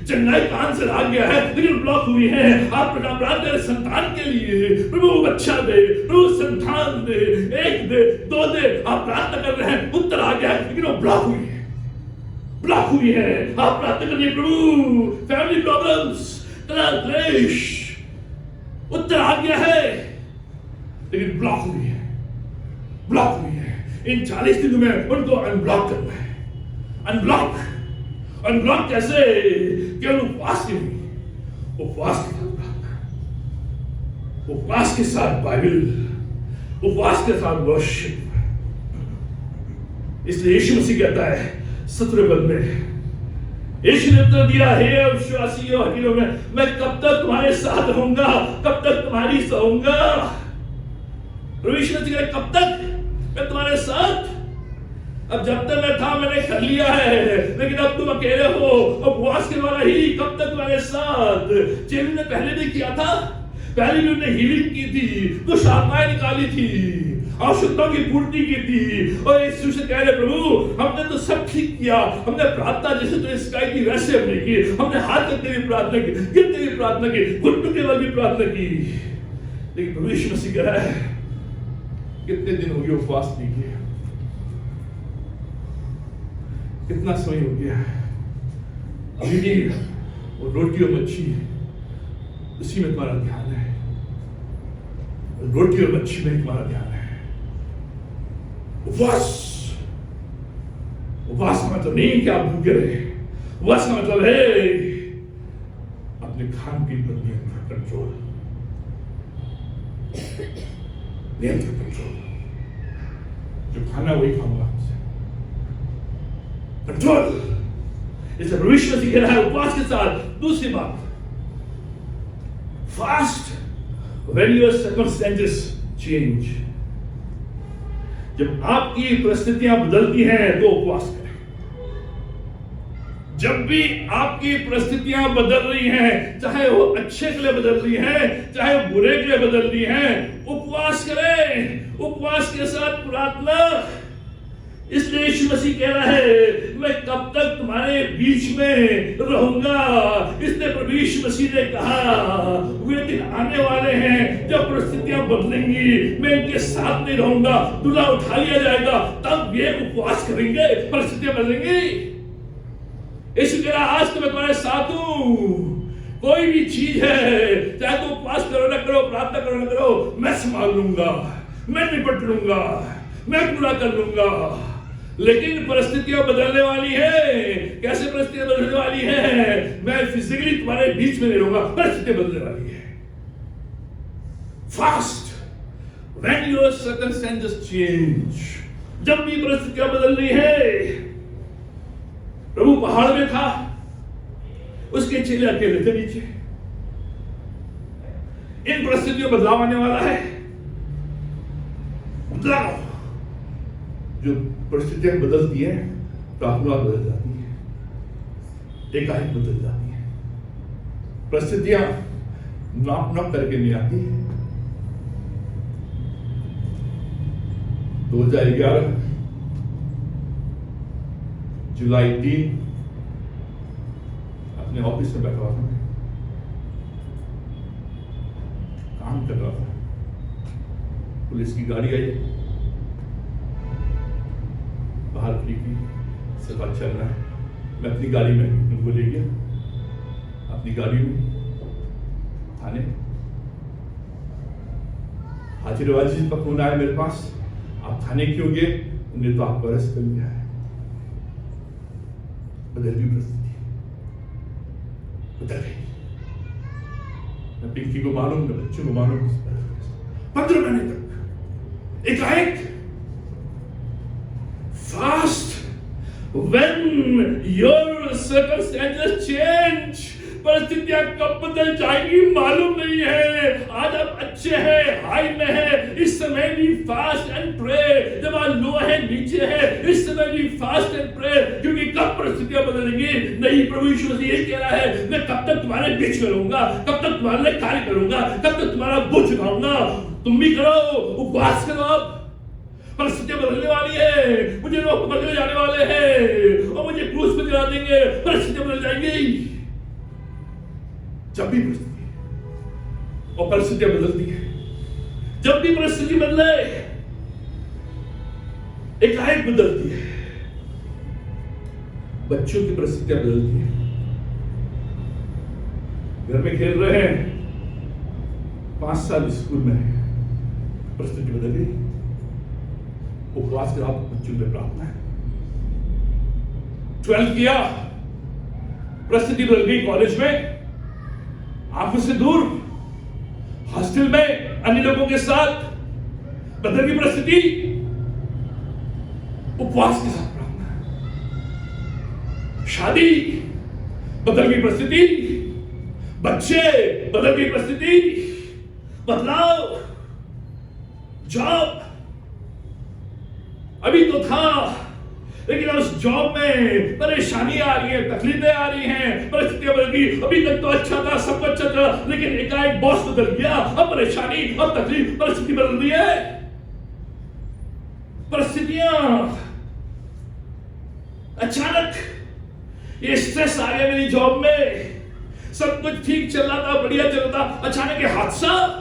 चंगाई का आंसर आ गया है लेकिन ब्लॉक हुई है। आप प्रार्थना कर संतान के लिए, प्रभु बच्चा दे, प्रभु संतान दे, एक दे, दो दे, आप प्रार्थना कर रहे हैं, उत्तर आ गया है लेकिन वो ब्लॉक हुई है, ब्लॉक हुई है। आप प्रार्थना कर रहे हैं प्रभु फैमिली प्रॉब्लम्स, क्लेश, उत्तर आ गया है लेकिन ब्लॉक हुई है, ब्लॉक हुई है। इन 40 दिनों में उनको अनब्लॉक करना है। अनब्लॉक, अनब्लॉक कैसे? केवल उपवास के लिए, उपवास के साथ, उपवास के साथ बाइबल, उपवास के साथ वर्शिप। इसलिए यीशु मसीह कहता है 17वें पद में, यीशु ने उत्तर दिया, हे अविश्वासियों, हकीरों में मैं कब तक तुम्हारे साथ रहूंगा, कब तक तुम्हारी सहूंगा। प्रभु यीशु ने कहा कब तक मैं तुम्हारे साथ? अब जब तक मैं था मैंने कर लिया है, लेकिन अब तुम अकेले हो, उपवास के द्वारा ही कब तक तुम्हारे साथ। चेलों ने पहले भी किया था, पहले भी उन्होंने हीलिंग की थी, कुछ आत्माएं निकाली थी, आवश्यकताओं की पूर्ति की थी। और यीशु से कह रहे प्रभु हमने तो सब ठीक किया, हमने प्रार्थना जैसे तुमने सिखाई थी वैसे हमने की, हमने हाथ करके भी प्रार्थना की, गिरते भी प्रार्थना की, घुटनों के बल भी प्रार्थना की। लेकिन प्रभु यीशु मसीह कह रहा है कितने दिन हो गए उपवास नहीं किया, कितना समय हो गया है, अभी भी वो रोटी और मच्छी उसी में तुम्हारा ध्यान है, रोटी और मच्छी में तुम्हारा ध्यान है। उपवास, उपवास का मतलब नहीं कि आप भूखे रहे, उपवास का मतलब है अपने खान पीन पर नियंत्रण, कंट्रोल, नियंत्रण, कंट्रोल। जो खाना वही खाऊंगा, कंट्रोल। इसे भविष्य में कह रहा है उपवास के साथ। दूसरी बात, fast when your circumstances change। जब आपकी परिस्थितियां बदलती हैं तो उपवास करें। जब भी आपकी परिस्थितियां बदल रही हैं, चाहे वो अच्छे के लिए बदल रही हैं, चाहे वो बुरे के लिए बदल रही हैं, उपवास करें, उपवास के साथ प्रार्थना। इसलिए यीशु मसीह कह रहा है मैं कब तक तुम्हारे बीच में रहूंगा। इसलिए प्रभु यीशु मसीह ने कहा वे दिन आने वाले हैं जब परिस्थितियां बदलेंगी, मैं इनके साथ नहीं रहूंगा, दूल्हा उठा लिया जाएगा, तब ये उपवास करेंगे, परिस्थितियां बदलेंगी। यीशु कह रहा आज तो मैं तुम्हारे साथ हूं। कोई भी चीज है, चाहे तो उपवास करो ना करो, प्रार्थना करो ना करो, मैं संभाल लूंगा, मैं निपट लूंगा, मैं पूरा कर लूंगा। लेकिन परिस्थितियां बदलने वाली है। कैसे परिस्थितियां बदलने वाली है? मैं फिजिकली तुम्हारे बीच में नहीं रहूंगा, परिस्थितियां बदलने वाली है। Fast when your circumstances change। जब भी परिस्थितियां बदल रही है। प्रभु पहाड़ में था, उसके चेले अकेले थे नीचे। इन परिस्थितियों में बदलाव आने वाला है। बदलाव, जो परिस्थितियां बदलती है प्रार्थना बदल जाती है, एकाएक बदल जाती है। परिस्थितियां नॉक नॉक करके नहीं आती। 2011 जुलाई 3 अपने ऑफिस में बैठा हुआ था, काम कर रहा था। पुलिस की गाड़ी आई, बाहर खड़ी की, सफा चल रहा है, मैं अपनी गाड़ी में उनको ले गया, अपनी गाड़ी में थाने। हाजिर वाजिब का फोन आया मेरे पास, आप थाने क्यों गए? उन्हें तो आपको अरेस्ट कर लिया है। बदल गई परिस्थिति, बदल गई। मैं पिंकी को मालूम, मैं बच्चों को मालूम। 15 महीने तक एकाएक fast when your circumstances change, परिस्थितियां कब बदल जाएंगी मालूम नहीं है। आज आप अच्छे हैं, हाई में है, इस समय भी फास्ट एंड प्रे। जब आप लो है, नीचे है, इस समय भी फास्ट एंड प्रे, क्योंकि कब परिस्थितियां बदलेंगी नहीं। प्रभु यीशु मसीह यही कह रहा है, मैं कब तक तुम्हारे बीच में रहूंगा, कब तक तुम्हारे लिए कार्य करूंगा, कब तक तुम्हारा बोझ उठाऊंगा। तुम भी करो, उपवास करो। अब परिस्थितियां बदलने वाली है, मुझे लोग पकड़ने जाने वाले हैं और मुझे क्रूस पे गिरा देंगे। परिस्थितियां बदल जाएंगी। जब भी परिस्थिति और परिस्थितियां बदलती है, जब भी परिस्थिति बदले, एकाएक बदलती है। बच्चों की परिस्थितियां बदलती है। घर में खेल रहे हैं, 5 साल स्कूल में है, परिस्थिति बदल गई। उपवास के बाद बच्चों में प्रार्थना है। 12 किया, परिस्थिति बदल गई। कॉलेज में आंखों से दूर, हॉस्टल में अन्य लोगों के साथ बदल गई परिस्थिति। उपवास के साथ प्रार्थना है। शादी बदल गई परिस्थिति, बच्चे बदल गई परिस्थिति, बदलाव, जॉब अभी तो था, लेकिन उस जॉब में परेशानी आ रही है, तकलीफें आ रही हैं, परिस्थितियां बदल गई। अभी तक तो अच्छा था, सब कुछ अच्छा था, लेकिन एकाएक बॉस बदल गया। अब परेशानी, अब तकलीफ, परिस्थिति बदल रही है। परिस्थितियां अचानक, ये स्ट्रेस आ गया मेरी जॉब में। सब कुछ ठीक चल रहा था, बढ़िया चल रहा था, अचानक ये हादसा।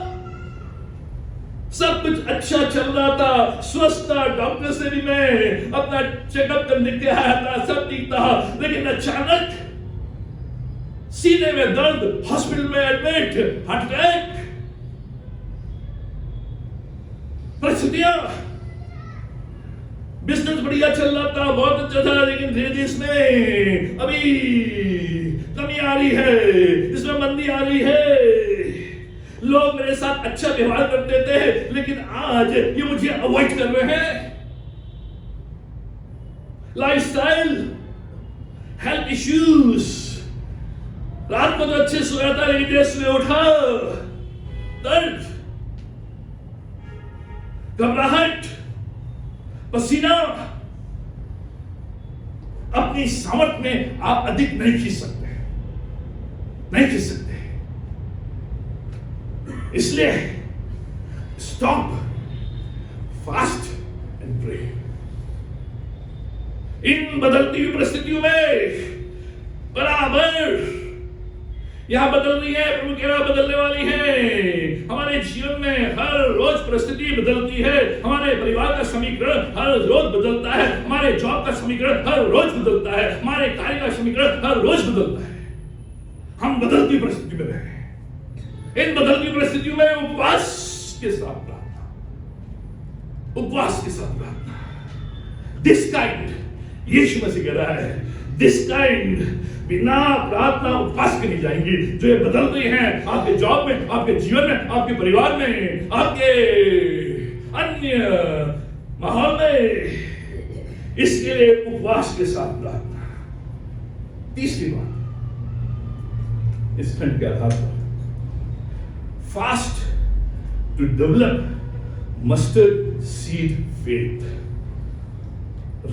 सब कुछ अच्छा चल रहा था, स्वस्थ था, डॉक्टर से भी मैं अपना चेकअप करने के आया था, सब ठीक था, लेकिन अचानक सीने में दर्द, हॉस्पिटल में एडमिट, हार्ट अटैक। परिस्थितियां, बिजनेस बढ़िया चल रहा था, बहुत अच्छा था, लेकिन धीरे धीरे इसमें अभी कमी आ रही है, इसमें मंदी आ रही है। लोग मेरे साथ अच्छा व्यवहार करते थे, लेकिन आज ये मुझे अवॉइड कर रहे हैं। Lifestyle, health issues. रात को तो अच्छे सोया था, लेकिन देर सुबह उठा, दर्द, घबराहट, पसीना। अपनी सामर्थ में आप अधिक नहीं खींच सकते, नहीं खींच सकते। इसलिए स्टॉप, फास्ट एंड प्रे। इन बदलती हुई परिस्थितियों में बराबर यहां बदल रही है, प्रभु कह रहा बदलने वाली है। हमारे जीवन में हर रोज परिस्थिति बदलती है। हमारे परिवार का समीकरण हर रोज बदलता है, हमारे जॉब का समीकरण हर रोज बदलता है, हमारे कार्य का समीकरण हर रोज बदलता है। हम बदलती परिस्थिति में रहे। इन बदलती परिस्थितियों में उपवास के साथ प्रार्थना, उपवास के साथ प्रार्थना। दिस काइंड, यीशु मसीह कह रहा है, दिस काइंड बिना प्रार्थना उपवास के नहीं जाएंगी। जो ये बदल रही हैं आपके जॉब में, आपके जीवन में, आपके परिवार में, आपके अन्य माहौल में, इसके लिए उपवास के साथ प्रार्थना। तीसरी बात, इस खंड के आधार पर, fast to develop mustard seed faith.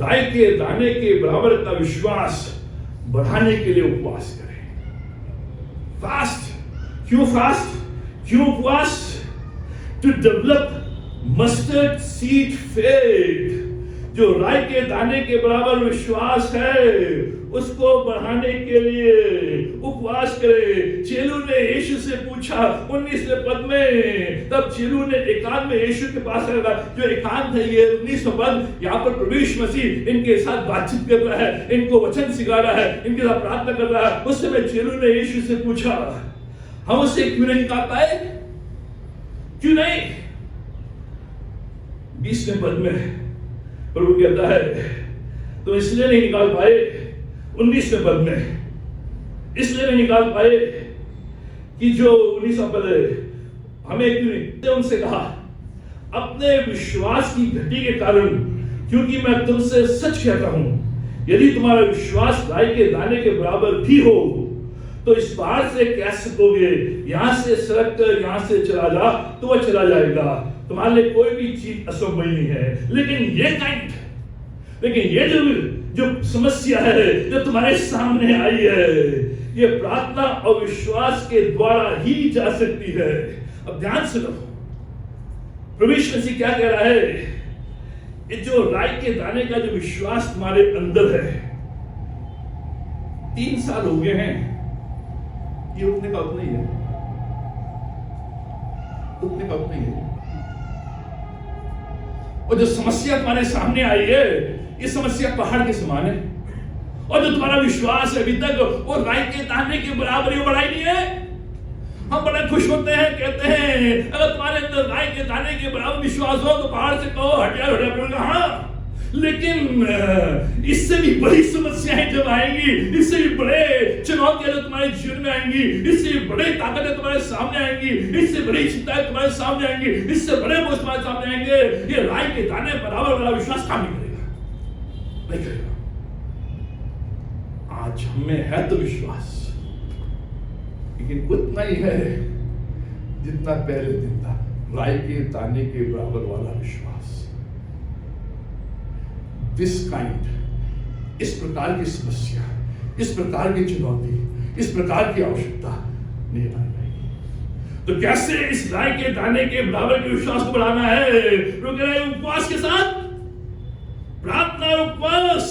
राई के दाने के बराबर का विश्वास बढ़ाने के लिए उपवास करें। फास्ट, क्यों फास्ट, क्यों उपवास? To develop mustard seed faith, जो राई के दाने के बराबर विश्वास है उसको बढ़ाने के लिए उपवास करे। चेलों ने यीशु से पूछा 19वें पद में, तब चेलों ने एकांत में यीशु के पास आया। जो एकांत है ये 19वां पद, यहाँ पर प्रभु यीशु मसीह इनके साथ बातचीत कर रहा है, इनको वचन सिखा रहा है, इनके साथ प्रार्थना कर रहा है। उस समय चेलों ने यीशु से पूछा हम उसे क्यों नहीं निकाल पाए, क्यों नहीं? 20वें पद में प्रभु कहता है तो इसलिए नहीं निकाल पाए। 19वें पद में इसलिए नहीं निकाल पाए कि जो 19वां पद है, हमें क्यों नहीं? उनसे कहा अपने विश्वास की घटी के कारण, क्योंकि मैं तुमसे सच कहता हूं यदि तुम्हारा विश्वास राई के दाने के बराबर भी हो तो इस पहाड़ से कह सकोगे यहां से सड़क कर यहां से चला जा, तो वह चला जाएगा। तुम्हारे लिए कोई भी चीज असंभव नहीं है। लेकिन ये जो समस्या है जो तुम्हारे सामने आई है, ये प्रार्थना और विश्वास के द्वारा ही जा सकती है। अब ध्यान से लो, प्रभु यीशु मसीह क्या कह रहा है? ये जो राई के दाने का जो विश्वास तुम्हारे अंदर है, 3 साल हो गए हैं, ये उठने का उतना ही है, उठने का उतना ही है। और जो समस्या तुम्हारे सामने आई है, ये समस्या पहाड़ के समान है। और जो तुम्हारा विश्वास है अभी तक वो राई के दाने के बराबर ही बढ़ा ही नहीं है। हम बड़े खुश होते हैं, कहते हैं अगर तुम्हारे अंदर राई के दाने के बराबर विश्वास हो तो पहाड़ से कहो हटिया। हाँ, लेकिन इससे भी बड़ी समस्याएं जब आएंगी, इससे भी बड़े चुनौतियां जो तुम्हारे जीवन में आएंगी, इससे भी बड़े ताकतें तुम्हारे सामने आएंगी, इससे बड़ी चिंताएं तुम्हारे सामने आएंगी, इससे बड़े बोझ तुम्हारे सामने आएंगे, ये राई के दाने बराबर वाला विश्वास काम नहीं करेगा। आज हमें है तो विश्वास, लेकिन उतना ही है जितना पहले दिन था, राई के दाने के बराबर वाला विश्वास। दिस काइंड, इस प्रकार की समस्या, इस प्रकार की चुनौती, इस प्रकार की आवश्यकता नहीं आनी चाहिए। तो कैसे इस राई के दाने के बराबर के विश्वास को बढ़ाना है? उपवास के साथ, प्रार्थना उपवास।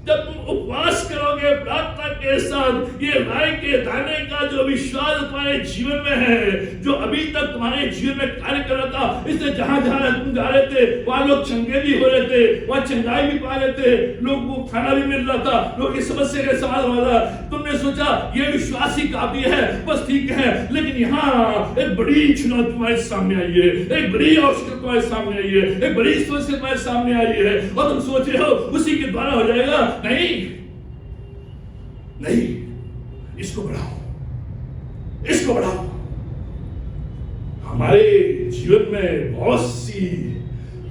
जब तुम उपवास करोगे प्रार्थना के साथ, ये राई के दाने का जो विश्वास तुम्हारे जीवन में है, जो अभी तक तुम्हारे जीवन में कार्य कर रहा था, इससे जहां जहां तुम जा रहे थे वहां लोग चंगे भी हो रहे थे, वहां चंगाई भी पा रहे थे, लोग को खाना भी मिल रहा था, लोग की समस्या के समाधान हो रहा था। तुमने सोचा ये विश्वास ही काफी है, बस ठीक है। लेकिन यहाँ एक बड़ी चुनौती तुम्हारे सामने आई है, एक बड़ी आवश्यकता तुम्हारे सामने आई है, एक बड़ी समस्या तुम्हारे सामने आई है, और तुम सोच रहे हो उसी के द्वारा हो जाएगा। नहीं, इसको बढ़ाओ। हमारे जीवन में बहुत सी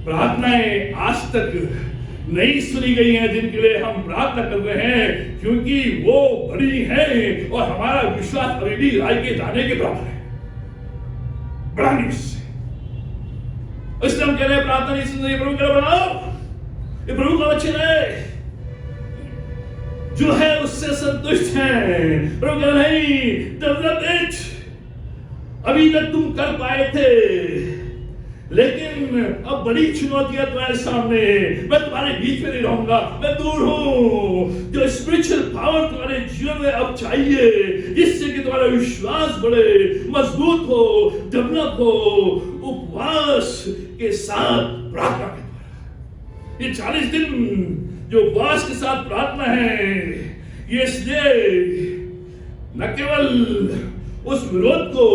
प्रार्थनाएं आज तक नहीं सुनी गई हैं, जिनके लिए हम प्रार्थना कर रहे हैं, क्योंकि वो बड़ी हैं और हमारा विश्वास अभी भी राई के दाने के बराबर है। बढ़ा नहीं इससे, इसलिए हम कह रहे हैं प्रार्थना नहीं सुन रही, प्रभु कह रहे बढ़ाओ। ये प्रभु का वचन है, जो है उससे संतुष्ट है। प्रभु कह रहे हैं डेवलप इट। अभी तक तुम कर पाए थे, लेकिन अब बड़ी चुनौतियां तुम्हारे सामने। मैं तुम्हारे बीच में नहीं रहूंगा, मैं दूर हूं। जो स्पिरिचुअल पावर तुम्हारे जीवन में अब चाहिए, जिससे कि तुम्हारा विश्वास बढ़े, मजबूत हो, डेवलप हो, उपवास के साथ प्रार्थना के द्वारा। ये 40 दिन जो उपवास के साथ प्रार्थना है, ये इसलिए न केवल उस विरोध को,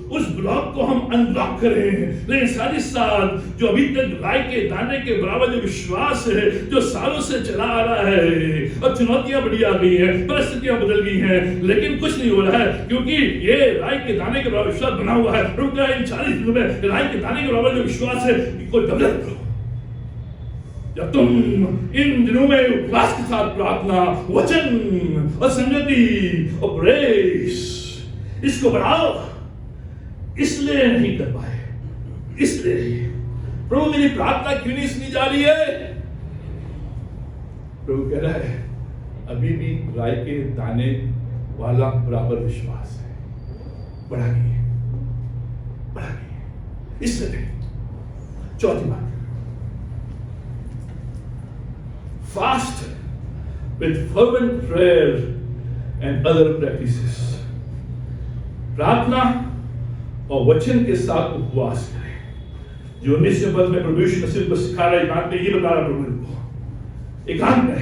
उस ब्लॉक को हम अनब्लॉक करें, लेकिन साथ ही साथ जो अभी तक राई के दाने के बराबर जो विश्वास है, जो सालों से चला आ रहा है, अब चुनौतियां बड़ी आ गई हैं, परिस्थितियां बदल गई हैं, लेकिन कुछ नहीं हो रहा है, क्योंकि ये राई के दाने के बराबर विश्वास बना हुआ है। रुक इन 40 दिनों में राई के दाने के बराबर जो विश्वास है, इसको डेवलप करो। जब तुम इन दिनों में उपवास के साथ प्रार्थना, वचन और संगति और प्रेस, इसको बढ़ाओ। इसलिए नहीं कर पाए, इसलिए प्रभु मेरी प्रार्थना क्यों नहीं सुनी जा रही है? प्रभु कह रहा है अभी भी राई के दाने वाला बराबर विश्वास है, बढ़ा नहीं है। इसलिए नहीं। चौथी बात, fast with fervent prayer and other practices. प्रार्थना और वचन के साथ उपवास करें। जो 19वें पद में प्रभु यीशु मसीह को सिखा रहा है, एकांत में ये बता रहा प्रभु को, एकांत में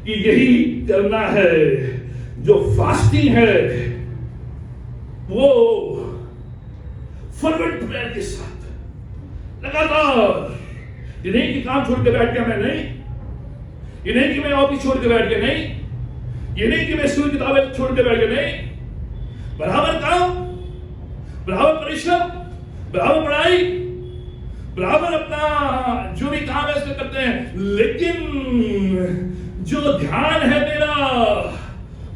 कि यही करना है। जो फास्टिंग है वो फर्वेंट प्रेयर के साथ लगातार। ये नहीं कि काम छोड़ के बैठ गया मैं, नहीं। ये नहीं कि मैं ऑफिस छोड़ के बैठ गया, नहीं। ये नहीं कि मैं स्कूल किताबें छोड़ के बैठ गया, नहीं। बराबर काम, बराबर परिश्रम, बराबर पढ़ाई, बराबर अपना जो भी काम है उसको करते हैं, लेकिन जो ध्यान है मेरा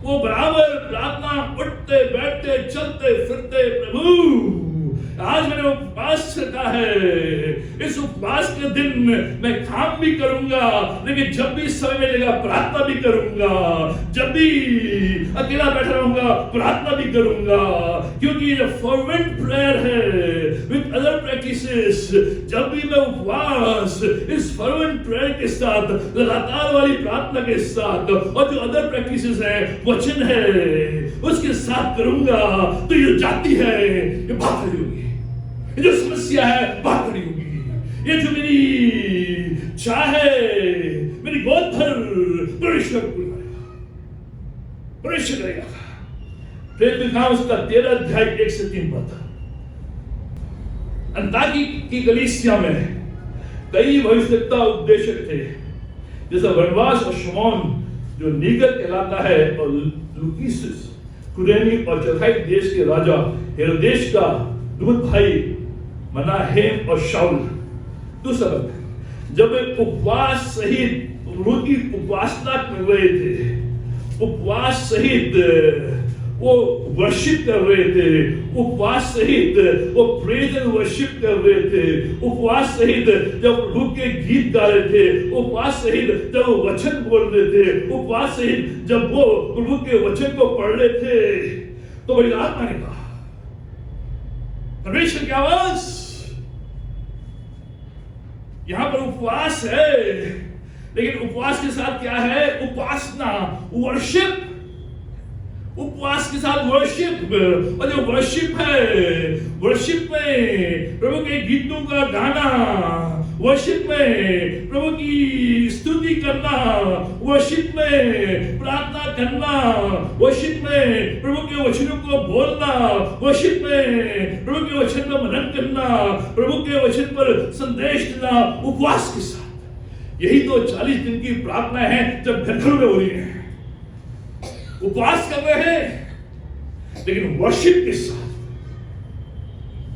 वो बराबर प्रार्थना, उठते बैठते चलते फिरते। प्रभु आज मैंने उपवास रखा है, इस उपवास के दिन मैं काम भी करूंगा, लेकिन जब भी समय मिलेगा प्रार्थना भी करूंगा, जब भी अकेला बैठा रहूंगा प्रार्थना भी करूंगा, क्योंकि ये फर्वेंट प्रेयर है विद अदर प्रैक्टिसेस। जब भी मैं उपवास इस फर्वेंट प्रेयर के साथ, लगातार वाली प्रार्थना के साथ, और जो अदर प्रैक्टिसेस है, वचन है, उसके साथ करूंगा, तो ये जाती है, ये बात होगी। ये जो समस्या है बात खड़ी होगी। ये जो मेरी चाह है, मेरी गोद भर परमेश्वर पूरा करेगा, परमेश्वर करेगा। प्रेरित लिखा उसका 13 अध्याय 1 से 3 पद। अंताकी की कलीसिया में कई भविष्यवक्ता उपदेशक थे, जैसे बरनबास और शमौन जो नीगर कहलाता है, और लूकियस कुरेनी और चौथाई देश के राजा हेरोदेश का दूत भाई मनाहेम और शाऊल। दूसरा जब वे उपवास सहित प्रभु की उपासना कर रहे थे, उपवास सहित वो वर्शिप कर रहे थे, उपवास सहित वो प्रेज एंड वर्शिप कर रहे थे, उपवास सहित जब प्रभु के गीत गा रहे थे, उपवास सहित जब वो वचन बोल रहे थे, उपवास सहित जब वो प्रभु के वचन को पढ़ रहे थे, तो बड़ी आत्मा ने कहा, परमेश्वर की आवाज। यहां पर उपवास है, लेकिन उपवास के साथ क्या है? उपासना, वर्शिप। उपवास के साथ वर्शिप, और जो वर्शिप है, वर्शिप में प्रभु के गीतों का गाना, वर्शिप में प्रभु की स्तुति करना, वर्शिप में प्रार्थना करना, वर्शिप में प्रभु के वचनों को बोलना, वर्शिप में प्रभु के वचन का मनन करना, प्रभु के वचन पर संदेश देना, उपवास के साथ। यही तो 40 दिन की प्रार्थना है जब घर घर में हो रही है। उपवास कर रहे हैं, लेकिन वर्शिप के साथ।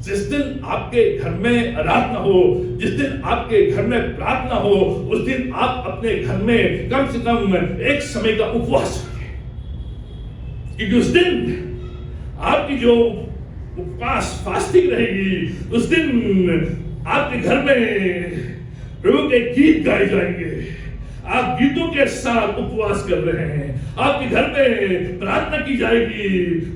जिस दिन आपके घर में आराधना हो, जिस दिन आपके घर में प्रार्थना हो, उस दिन आप अपने घर में कम से कम एक समय का उपवास रखें, क्योंकि उस दिन आपकी जो उपवास फास्टिंग रहेगी, उस दिन आपके घर में प्रभु के गीत गाए जाएंगे। आप गीतों के साथ उपवास कर रहे हैं, आपके घर में प्रार्थना की जाएगी,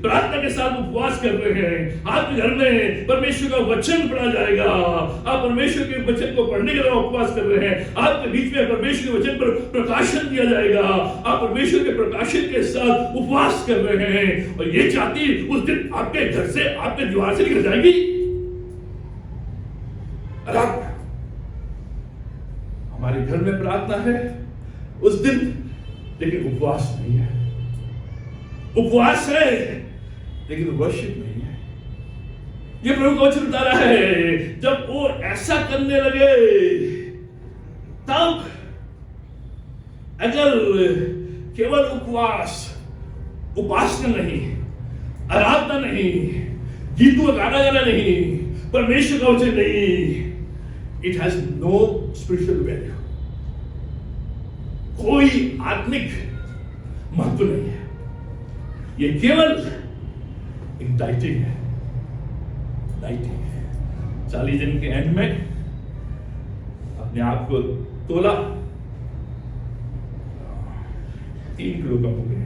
प्रार्थना के साथ उपवास कर रहे हैं, आपके घर में परमेश्वर का वचन पढ़ा जाएगा, आप परमेश्वर के वचन को पढ़ने के लिए उपवास कर रहे हैं, आपके बीच में परमेश्वर के वचन पर प्रकाशन दिया जाएगा, आप परमेश्वर के प्रकाशन के साथ उपवास कर रहे हैं, और ये चाहती उस दिन आपके घर से, आपके द्वार से निकल जाएगी। हमारे घर में प्रार्थना है उस दिन, लेकिन उपवास नहीं है। उपवास है लेकिन वर्शिप नहीं है। ये प्रभु का वचन बता रहा है, जब वो ऐसा करने लगे, तब अगर केवल उपवास, उपासना नहीं, आराधना नहीं, गीतों का गाना गाना नहीं, परमेश्वर का वचन नहीं, it has no spiritual value, कोई आत्मिक महत्व नहीं है। ये केवल एक डाइटिंग है, डाइटिंग है। 40 दिन के एंड में अपने आप को तोला, 3 किलो कम हो गए,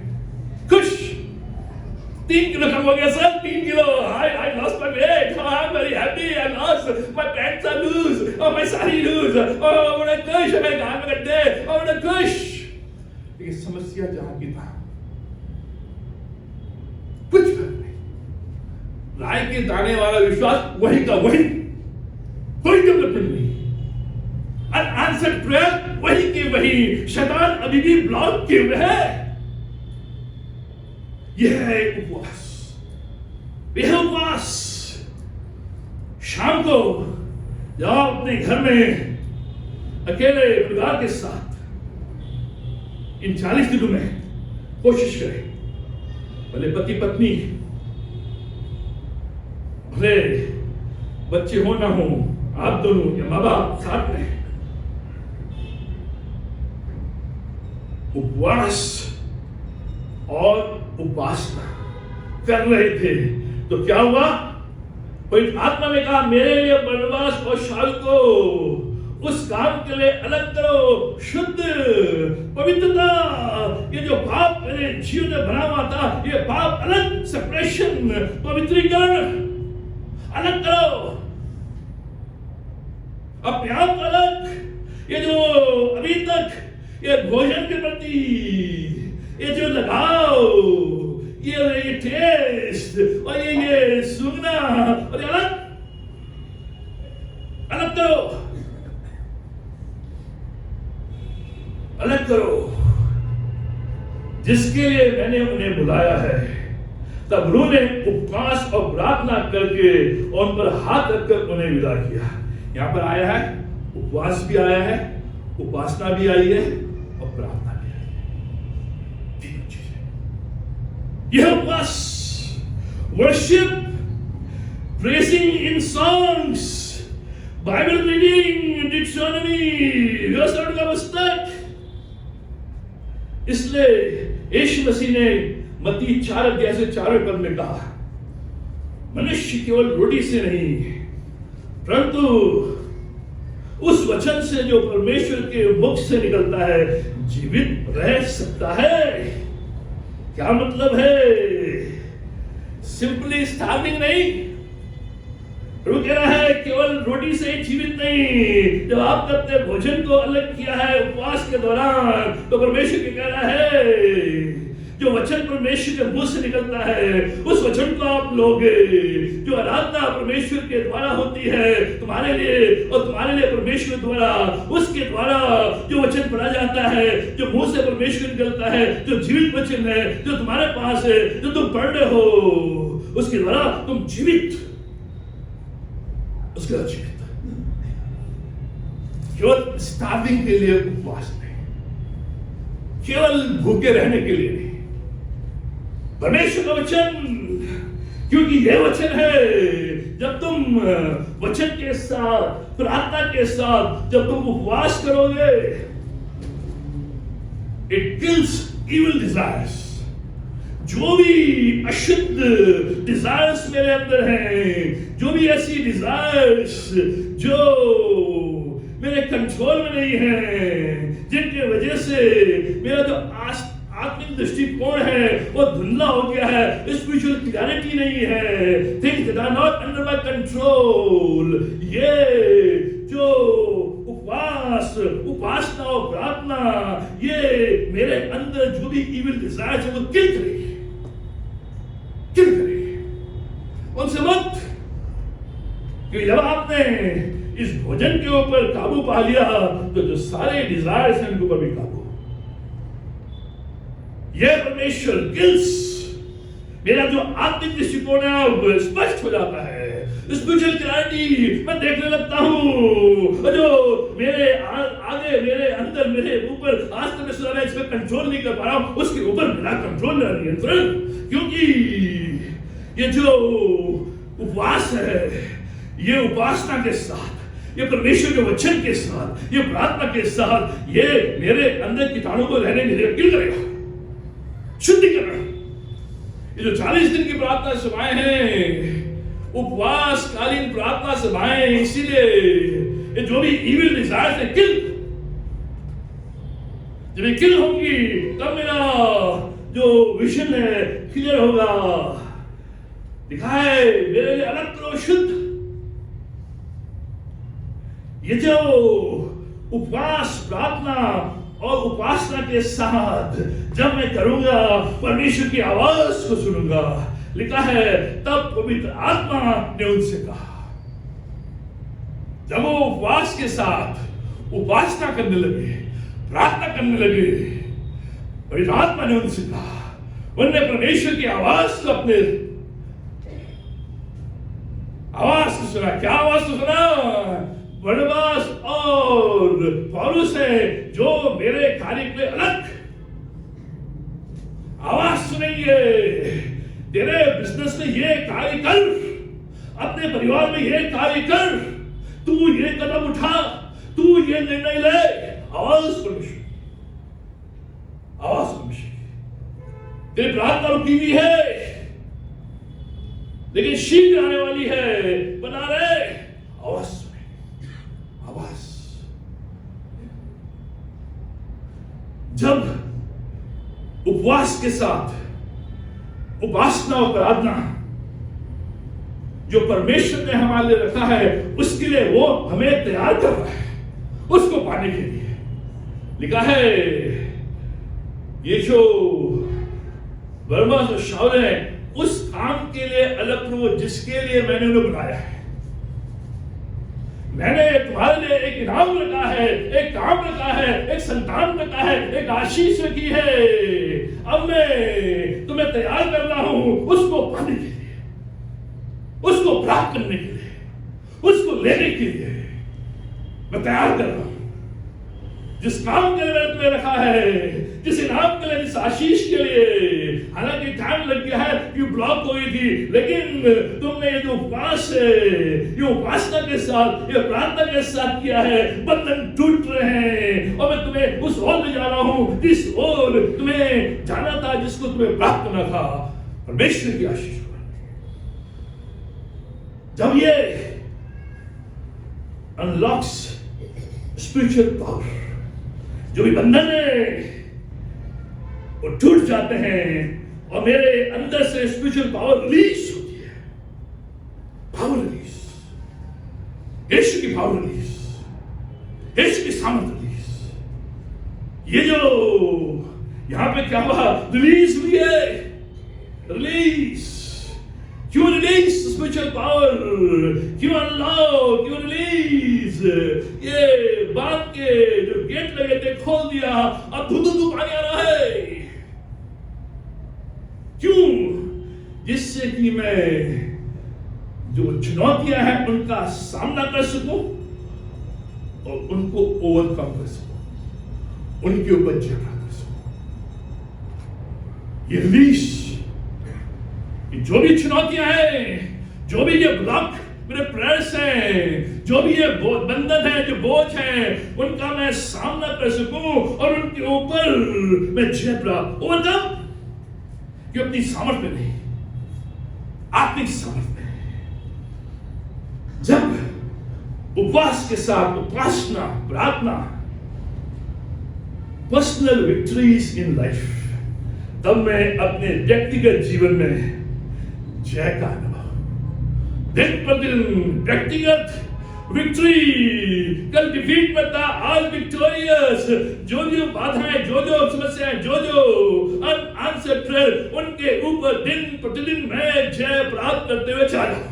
खुश, 3 किलो कम हो गया sir, 3 kilo. I lost my weight. Oh, I'm very happy. I lost. My pants are loose. Oh, my sari loose. Oh, बड़ा खुश, मैं गाल में गड्ढे। Oh, बड़ा खुश। लेकिन समस्या जहाँ की था, कुछ फर्क नहीं। राय के दाने वाला विश्वास वही का वही, कोई डेवलपमेंट नहीं। अनआंसर्ड प्रेयर वही की वही, शैतान अभी भी ब्लॉक किए हुए है। यह है उपवास। यह उपवास शाम को जाओ अपने घर में अकेले परिवार के साथ इन 40 दिनों में कोशिश करें। भले पति पत्नी, भले बच्चे हो ना हो, आप दोनों या माँ बाप साथ में उपवास और उपासना कर रहे थे। तो क्या हुआ? कोई आत्मा ने कहा, मेरे लिए बरनबास और शाऊल को उस काम के लिए अलग करो। शुद्ध पवित्रता, ये जो पाप मेरे जीवन में बना हुआ था, ये पाप अलग, सेपरेशन, पवित्रीकरण अलग करो, अपने आप अलग। ये जो अभी तक ये भोजन के प्रति ये जो लगाओ, ये टेस्ट और ये सूंघना और ये अलग अलग करो, अलग करो। जिसके लिए मैंने उन्हें बुलाया है। तब उन्होंने उपवास और प्रार्थना करके उन पर हाथ रखकर उन्हें विदा किया। यहां पर आया है, उपवास भी आया है, उपासना भी आई है और प्रार्थना भी आई है। तीनों चीजें। यह उपवास, वर्शिप, प्रेसिंग इन सॉन्ग्स, बाइबल रीडिंग, डिक्शनरी, व्यवस्था का पुस्तक। इसलिए यीशु मसीह ने मत्ती 4:4 में कहा, मनुष्य केवल रोटी से नहीं परंतु उस वचन से जो परमेश्वर के मुख से निकलता है जीवित रह सकता है। क्या मतलब है? सिंपली स्टार्विंग नहीं। प्रभु कह रहा है केवल रोटी से ही जीवित नहीं। जब आपने अपने भोजन को अलग किया है उपवास के दौरान, तो परमेश्वर के कह रहा है जो वचन परमेश्वर के मुंह से निकलता है उस वचन को आप लोगे। जो आराधना परमेश्वर के द्वारा होती है तुम्हारे लिए और तुम्हारे लिए परमेश्वर द्वारा, उसके द्वारा जो वचन पढ़ा जाता है, जो मुंह से परमेश्वर निकलता है, जो जीवित वचन है जो तुम्हारे पास है, जो तुम पढ़ रहे हो, उसके द्वारा तुम जीवित, उसके द्वारा जीवित। केवल स्टार्विंग के लिए उपवास नहीं, केवल भूखे रहने के लिए नहीं। परमेश्वर का वचन, क्योंकि यह वचन है, जब तुम वचन के साथ, प्रार्थना के साथ जब तुम उपवास करोगे, इट किल्स इविल डिजायर्स। जो भी अशुद्ध डिजायर्स मेरे अंदर हैं, जो भी ऐसी डिजायर्स जो मेरे कंट्रोल में नहीं है, जिनके वजह से मेरा जो आत्मिक दृष्टिकोण है वो धुंधला हो गया है, स्पिरिचुअल क्लैरिटी नहीं है, things that are not under my control, ये जो उपवास, उपासना और प्रार्थना, ये मेरे अंदर जो भी इविल डिजायर्स है वो किल करे, किल करे उनसे मत। क्योंकि जब आपने इस भोजन के ऊपर काबू पा लिया तो जो सारे डिजायर्स हैं उनके ऊपर भी काबू। यह परमेश्वर गिल्स, मेरा जो आत्मिक दृष्टिकोण है वो स्पष्ट हो जाता है। स्पिरिचुअल क्लैरिटी मैं देखने लगता हूँ, जो मेरे आगे, मेरे अंदर, मेरे ऊपर आज तक मैं इसमें कंट्रोल नहीं कर पा रहा हूँ, उसके ऊपर मेरा कंट्रोल नियंत्रण। क्योंकि ये जो उपवास है, ये उपासना के साथ, ये परमेश्वर के वचन के साथ, ये प्रार्थना के साथ, ये मेरे अंदर कीटाणु को रहने नहीं देगा, किल करेगा, शुद्धिकरण। ये जो 40 दिन की प्रार्थना सभाएं हैं, उपवास कालीन प्रार्थना सभाएं, इसीलिए ये जो भी इविल डिजायर्स है किल, जब ये किल होंगी तब मेरा जो विजन है क्लियर होगा। लिखा है मेरे लिए अलग करो शुद्ध। ये जो उपवास प्रार्थना और उपासना के साथ जब मैं करूंगा, परमेश्वर की आवाज को सुनूंगा, लिखा है तब पवित्र आत्मा ने उनसे कहा। जब वो उपवास के साथ उपासना करने लगे, प्रार्थना करने लगे, पवित्र आत्मा ने उनसे कहा, उन्होंने परमेश्वर की आवाज को अपने आवाज को सुना। क्या आवाज को सुना? बरनबास और पौलुस है जो मेरे कार्य के लिए अलग। आवाज सुनेंगे, तेरे बिजनेस में ये कार्य कर, अपने परिवार में ये कार्य कर, तू ये कदम उठा, तू ये निर्णय ले। आवाज परमेश्वर, आवाज परमेश्वर। तेरी प्रार्थना रुकी हुई है लेकिन शीघ्र आने वाली है, बना रहे। आवाज सुने, आवाज। जब उपवास के साथ उपासना और प्रार्थना जो परमेश्वर ने हमारे लिए रखा है, उसके लिए वो हमें तैयार कर रहा है, उसको पाने के लिए। लिखा है ये जो बरनबास और शाऊल है, उस काम के लिए अलग प्रभु जिसके लिए मैंने उन्हें बनाया है। मैंने तुम्हारे लिए एक इनाम रखा है, एक काम रखा है, एक संतान रखा है, एक आशीष रखी है। अब मैं तुम्हें तैयार कर रहा हूं उसको पाने के लिए, उसको प्राप्त करने के लिए, उसको लेने के लिए मैं तैयार कर रहा हूं। जिस काम के लिए मैंने तुम्हें रखा है, जिस इनाम के लिए, जिस आशीष के लिए, हालांकि टाइम लग गया है, ये ब्लॉक हुई थी, लेकिन तुमने ये जो उपवास है, ये उपासना के साथ, ये प्रार्थना के साथ किया है, बंधन टूट रहे हैं। और मैं तुम्हें उस ओर ले जा रहा हूं जिस ओर तुम्हें जाना था, जिसको तुम्हें प्राप्त करना था, परमेश्वर की आशीष। जब ये अनलॉक्स स्पिरिचुअल पावर, जो भी बंधन है वो टूट जाते हैं और मेरे अंदर से स्पिरिचुअल पावर रिलीज होती है। पावर रिलीज, यीशु की पावर रिलीज, यीशु की सामर्थ रिलीज। ये जो यहां पे क्या हुआ, रिलीज हुई है। रिलीज क्यों? रिलीज स्पिरिचुअल पावर क्यों? अनलॉक क्यों? रिलीज ये बात के जो गेट लगे थे खोल दिया, अब धू पानी आ रहा है। क्यों? जिससे कि मैं जो चुनौतियां हैं उनका सामना कर सकूं और उनको ओवरकम कर सकूं, उनके ऊपर झगड़ा कर सकूं। ये रिलीज, जो भी चुनौतियां हैं, जो भी ये ब्लॉक मेरे प्रेयर्स हैं, जो भी ये बंधन है, जो बोझ है, उनका मैं सामना कर सकूं और उनके ऊपर मैं जय प्राप्त। ओवरकम कि अपनी सामर्थ में नहीं, आत्मिक सामर्थ में। जब उपवास के साथ उपासना प्रार्थना, पर्सनल विक्ट्रीज इन लाइफ, तब मैं अपने व्यक्तिगत जीवन में जय का अनुभव, दिन प्रतिदिन व्यक्तिगत विक्ट्री। कल डिफीट में था, आज विक्टोरियस। जो जो बाधाएं, जो जो समस्याएं, जो जो अनआंसर्ड प्रेयर, उनके ऊपर दिन प्रतिदिन मैं जय प्राप्त करते हुए चला रहा हूं।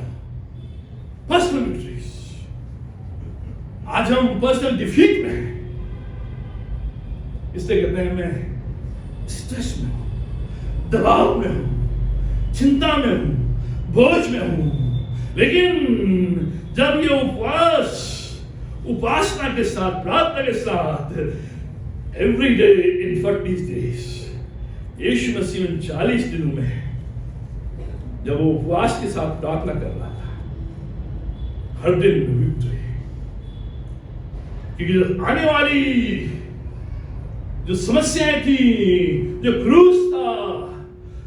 Personal victories. आज हम पर्सनल डिफीट में, इसलिए कहते हैं मैं स्ट्रेस में हूं, दबाव में हूं, चिंता में हूं, बोझ में हूं। लेकिन जब ये उपवास उपासना के साथ, प्रार्थना के साथ, एवरी डे इन 40 डेज, यीशु मसीह 40 दिनों में जब वो उपवास के साथ प्रार्थना कर रहा था, हर दिन विक्ट्री। क्योंकि जो आने वाली जो समस्याएं थी, जो क्रूस था,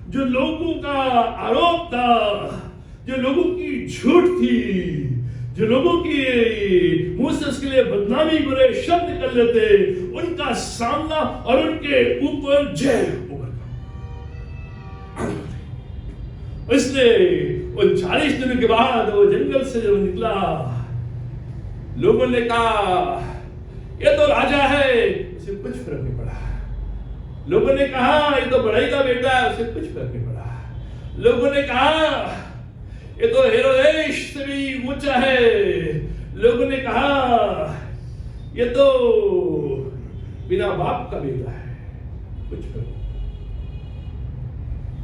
जो लोगों का आरोप था, जो लोगों की झूठ थी, जो लोगों की मुंह से उसके लिए बदनामी बुरे शब्द कर लेते, उनका सामना और उनके ऊपर जय होगा। इसलिए उन 40 दिनों के बाद वो जंगल से जब निकला, लोगों ने कहा ये तो राजा है, उसे कुछ फर्क नहीं पड़ा। लोगों ने कहा ये तो बढ़ई का बेटा है, उसे कुछ फर्क नहीं पड़ा। लोगों ने कहा ये तो हेरोदेश से भी ऊंचा है। लोगों ने कहा ये तो बिना बाप का बेटा है, कुछ फर्क नहीं।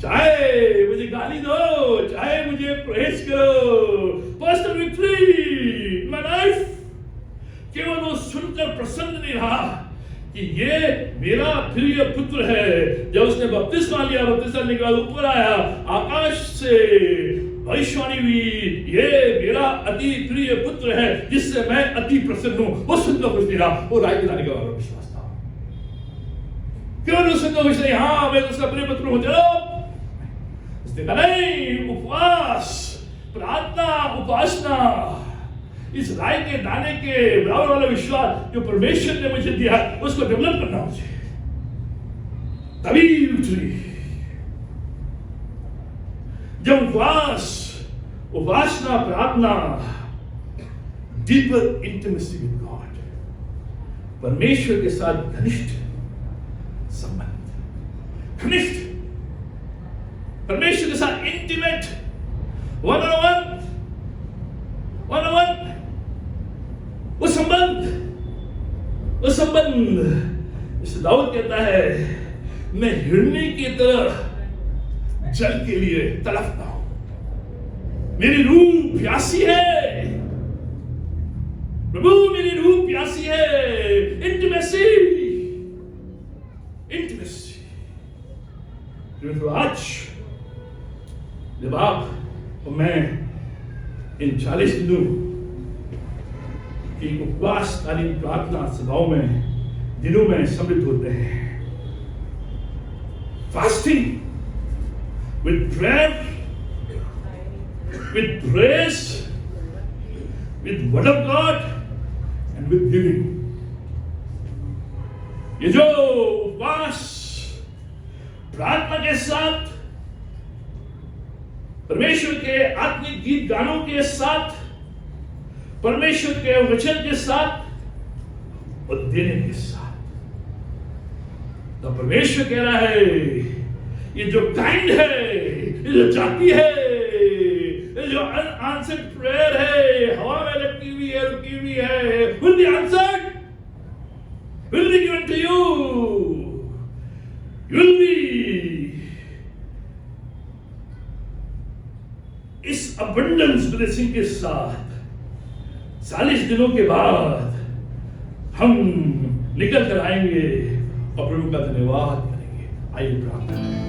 चाहे मुझे गाली दो, चाहे मुझे प्रेज करो, पर्सनल विक्ट्री माय लाइफ, केवल वो सुनकर प्रसन्न नहीं रहा कि ये मेरा प्रिय पुत्र है। जब उसने बपतिस्मा लिया, बपतिस्मा लेने के बाद ऊपर आया, आकाश से भविष्यवाणी हुई, ये मेरा अति प्रिय पुत्र है जिससे मैं अति प्रसन्न हूं। वो सुनकर खुश नहीं रहा, वो राय दिलाने के बाद विश्वास था। क्यों नहीं सुनकर खुश नहीं? हाँ मैं तो उसका प्रिय पुत्र हूं। चलो उसने कहा नहीं, उपवास, प्रार्थना, उपासना, इस राय के दाने के बराबर वाला विश्वास जो परमेश्वर ने मुझे दिया उसको डेवलप करना मुझे, तभी उतरी। जब उपवास, उपासना, प्रार्थना, डीपर इंटिमेसी विद गॉड, परमेश्वर के साथ घनिष्ठ संबंध, घनिष्ठ परमेश्वर के साथ इंटीमेट, वन ऑन वन, वो संबंध, इस दाऊद कहता है मैं हिरनी की तरह जल के लिए तड़पता हूं, मेरी रूह प्यासी है प्रभु, मेरी रूह प्यासी है। इंटीमेसी, आज जब आप और मैं इन 40 की उपवासकालीन प्रार्थना सभाओं में, दिनों में सम्मिलित होते हैं, fasting with prayer, with praise, with word of God and with giving, ये जो उपवास प्रार्थना के साथ, परमेश्वर के आत्मिक गीत गानों के साथ, परमेश्वर के वचन के साथ और देने के साथ, तो परमेश्वर कह रहा है ये जो काइंड है, ये जो जाति है, ये जो अनआंसर्ड प्रेयर है, हवा में लटकी हुई है, रुकी हुई है, will be answered, will be given to you, you will be इस अबंडेंस ब्लेसिंग के साथ 40 दिनों के बाद हम निकल कर आएंगे और प्रभु का धन्यवाद करेंगे। आइए प्रार्थना करें।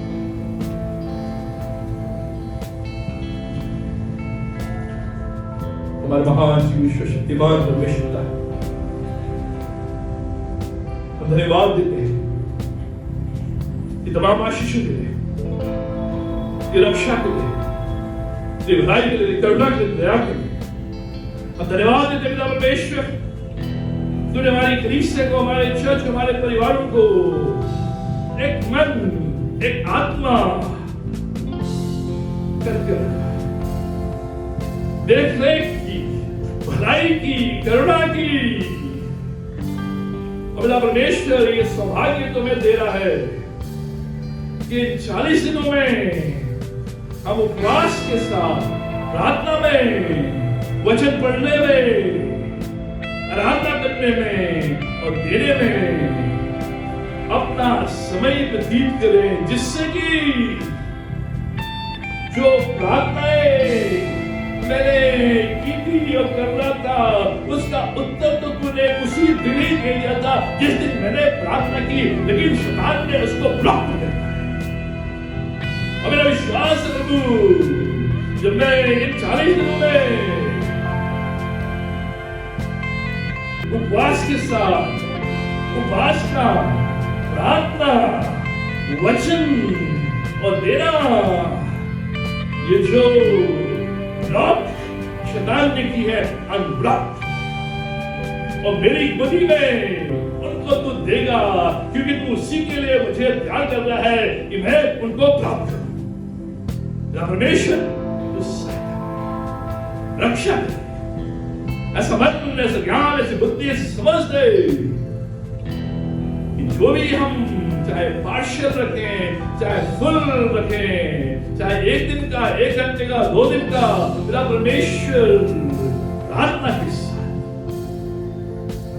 हमारे महान जीव शक्तिमान परमेश्वर का हम धन्यवाद देते हैं कि तमाम आशीषों के लिए, कि रक्षा के लिए, कि भलाई के लिए, करुणा के लिए, दया के लिए हम धन्यवाद देते हैं। परमेश्वर तूने हमारी कलीसिया को, हमारे चर्च, हमारे परिवारों को एक मन, एक आत्मा करके रखा, देख रेख की, भलाई की, करुणा की। अपना परमेश्वर ये सौभाग्य तुम्हें दे रहा है कि 40 दिनों में हम उपवास के साथ, प्रार्थना में, वचन पढ़ने में, आराधना करने में और देने में अपना समय व्यतीत करें, जिससे कि जो प्रार्थनाएं मैंने की थी और कर रहा था, उसका उत्तर तो तूने उसी दिन ही दे दिया था जिस दिन मैंने प्रार्थना की, लेकिन शैतान ने उसको ब्लॉक कर दिया। और मेरा विश्वास है प्रभु, जब मैं इन 40 दिनों में उपवास के साथ, उपासना, प्रार्थना, वचन और देना, ये जो ब्लॉक शैतान ने की है, अनब्लॉक, और मेरी गोदी में उनको तू देगा, क्योंकि तू उसी के लिए मुझे तैयार कर रहा है कि मैं उनको प्राप्त करूं। पिता परमेश्वर उस रक्षा करे, ऐसा मन, ऐसा ज्ञान, ऐसी बुद्धि, ऐसी समझ दे कि जो भी हम चाहे पार्शियल रखें, चाहे फुल रखें, चाहे एक दिन का, एक घंटे का, 2 दिन का, पिता परमेश्वर प्रार्थना के साथ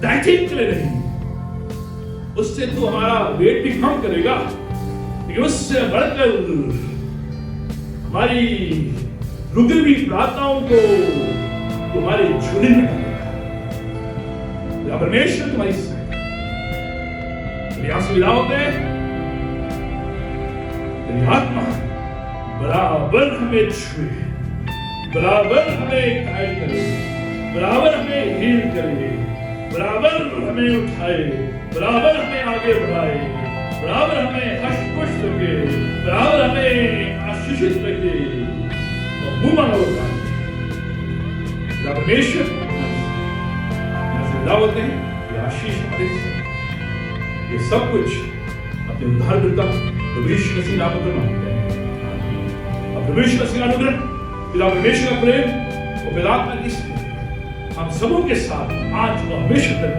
डाइटिंग के लिए नहीं, उससे तो हमारा वेट भी कम करेगा, लेकिन उससे बढ़कर हमारी रुकी हुई प्रार्थनाओं को तुम्हारी झोली में डालेगा। परमेश्वर तुम्हारी सहायता, यहां से विदा होते हैं, तेरी आत्मा बराबर हमें छुए, बराबर हमें घायल करे, बराबर हमें हील करे, बराबर हमें उठाए, बराबर हमें आगे बढ़ाए, बराबर हमें हर्ष रखे, बराबर हमें आशीषित रखे और मुंह मांगा परमेश्वर होते हैं, ये आशीष हमारे, ये सब कुछ अपने उद्धारकर्ता प्रभु यीशु मसीह नाम पर मांगते हैं। और प्रभु यीशु मसीह का अनुग्रह, पिता परमेश्वर का प्रेम और पिता आत्मा की स्नेह हम सबों के साथ आज और हमेशा तक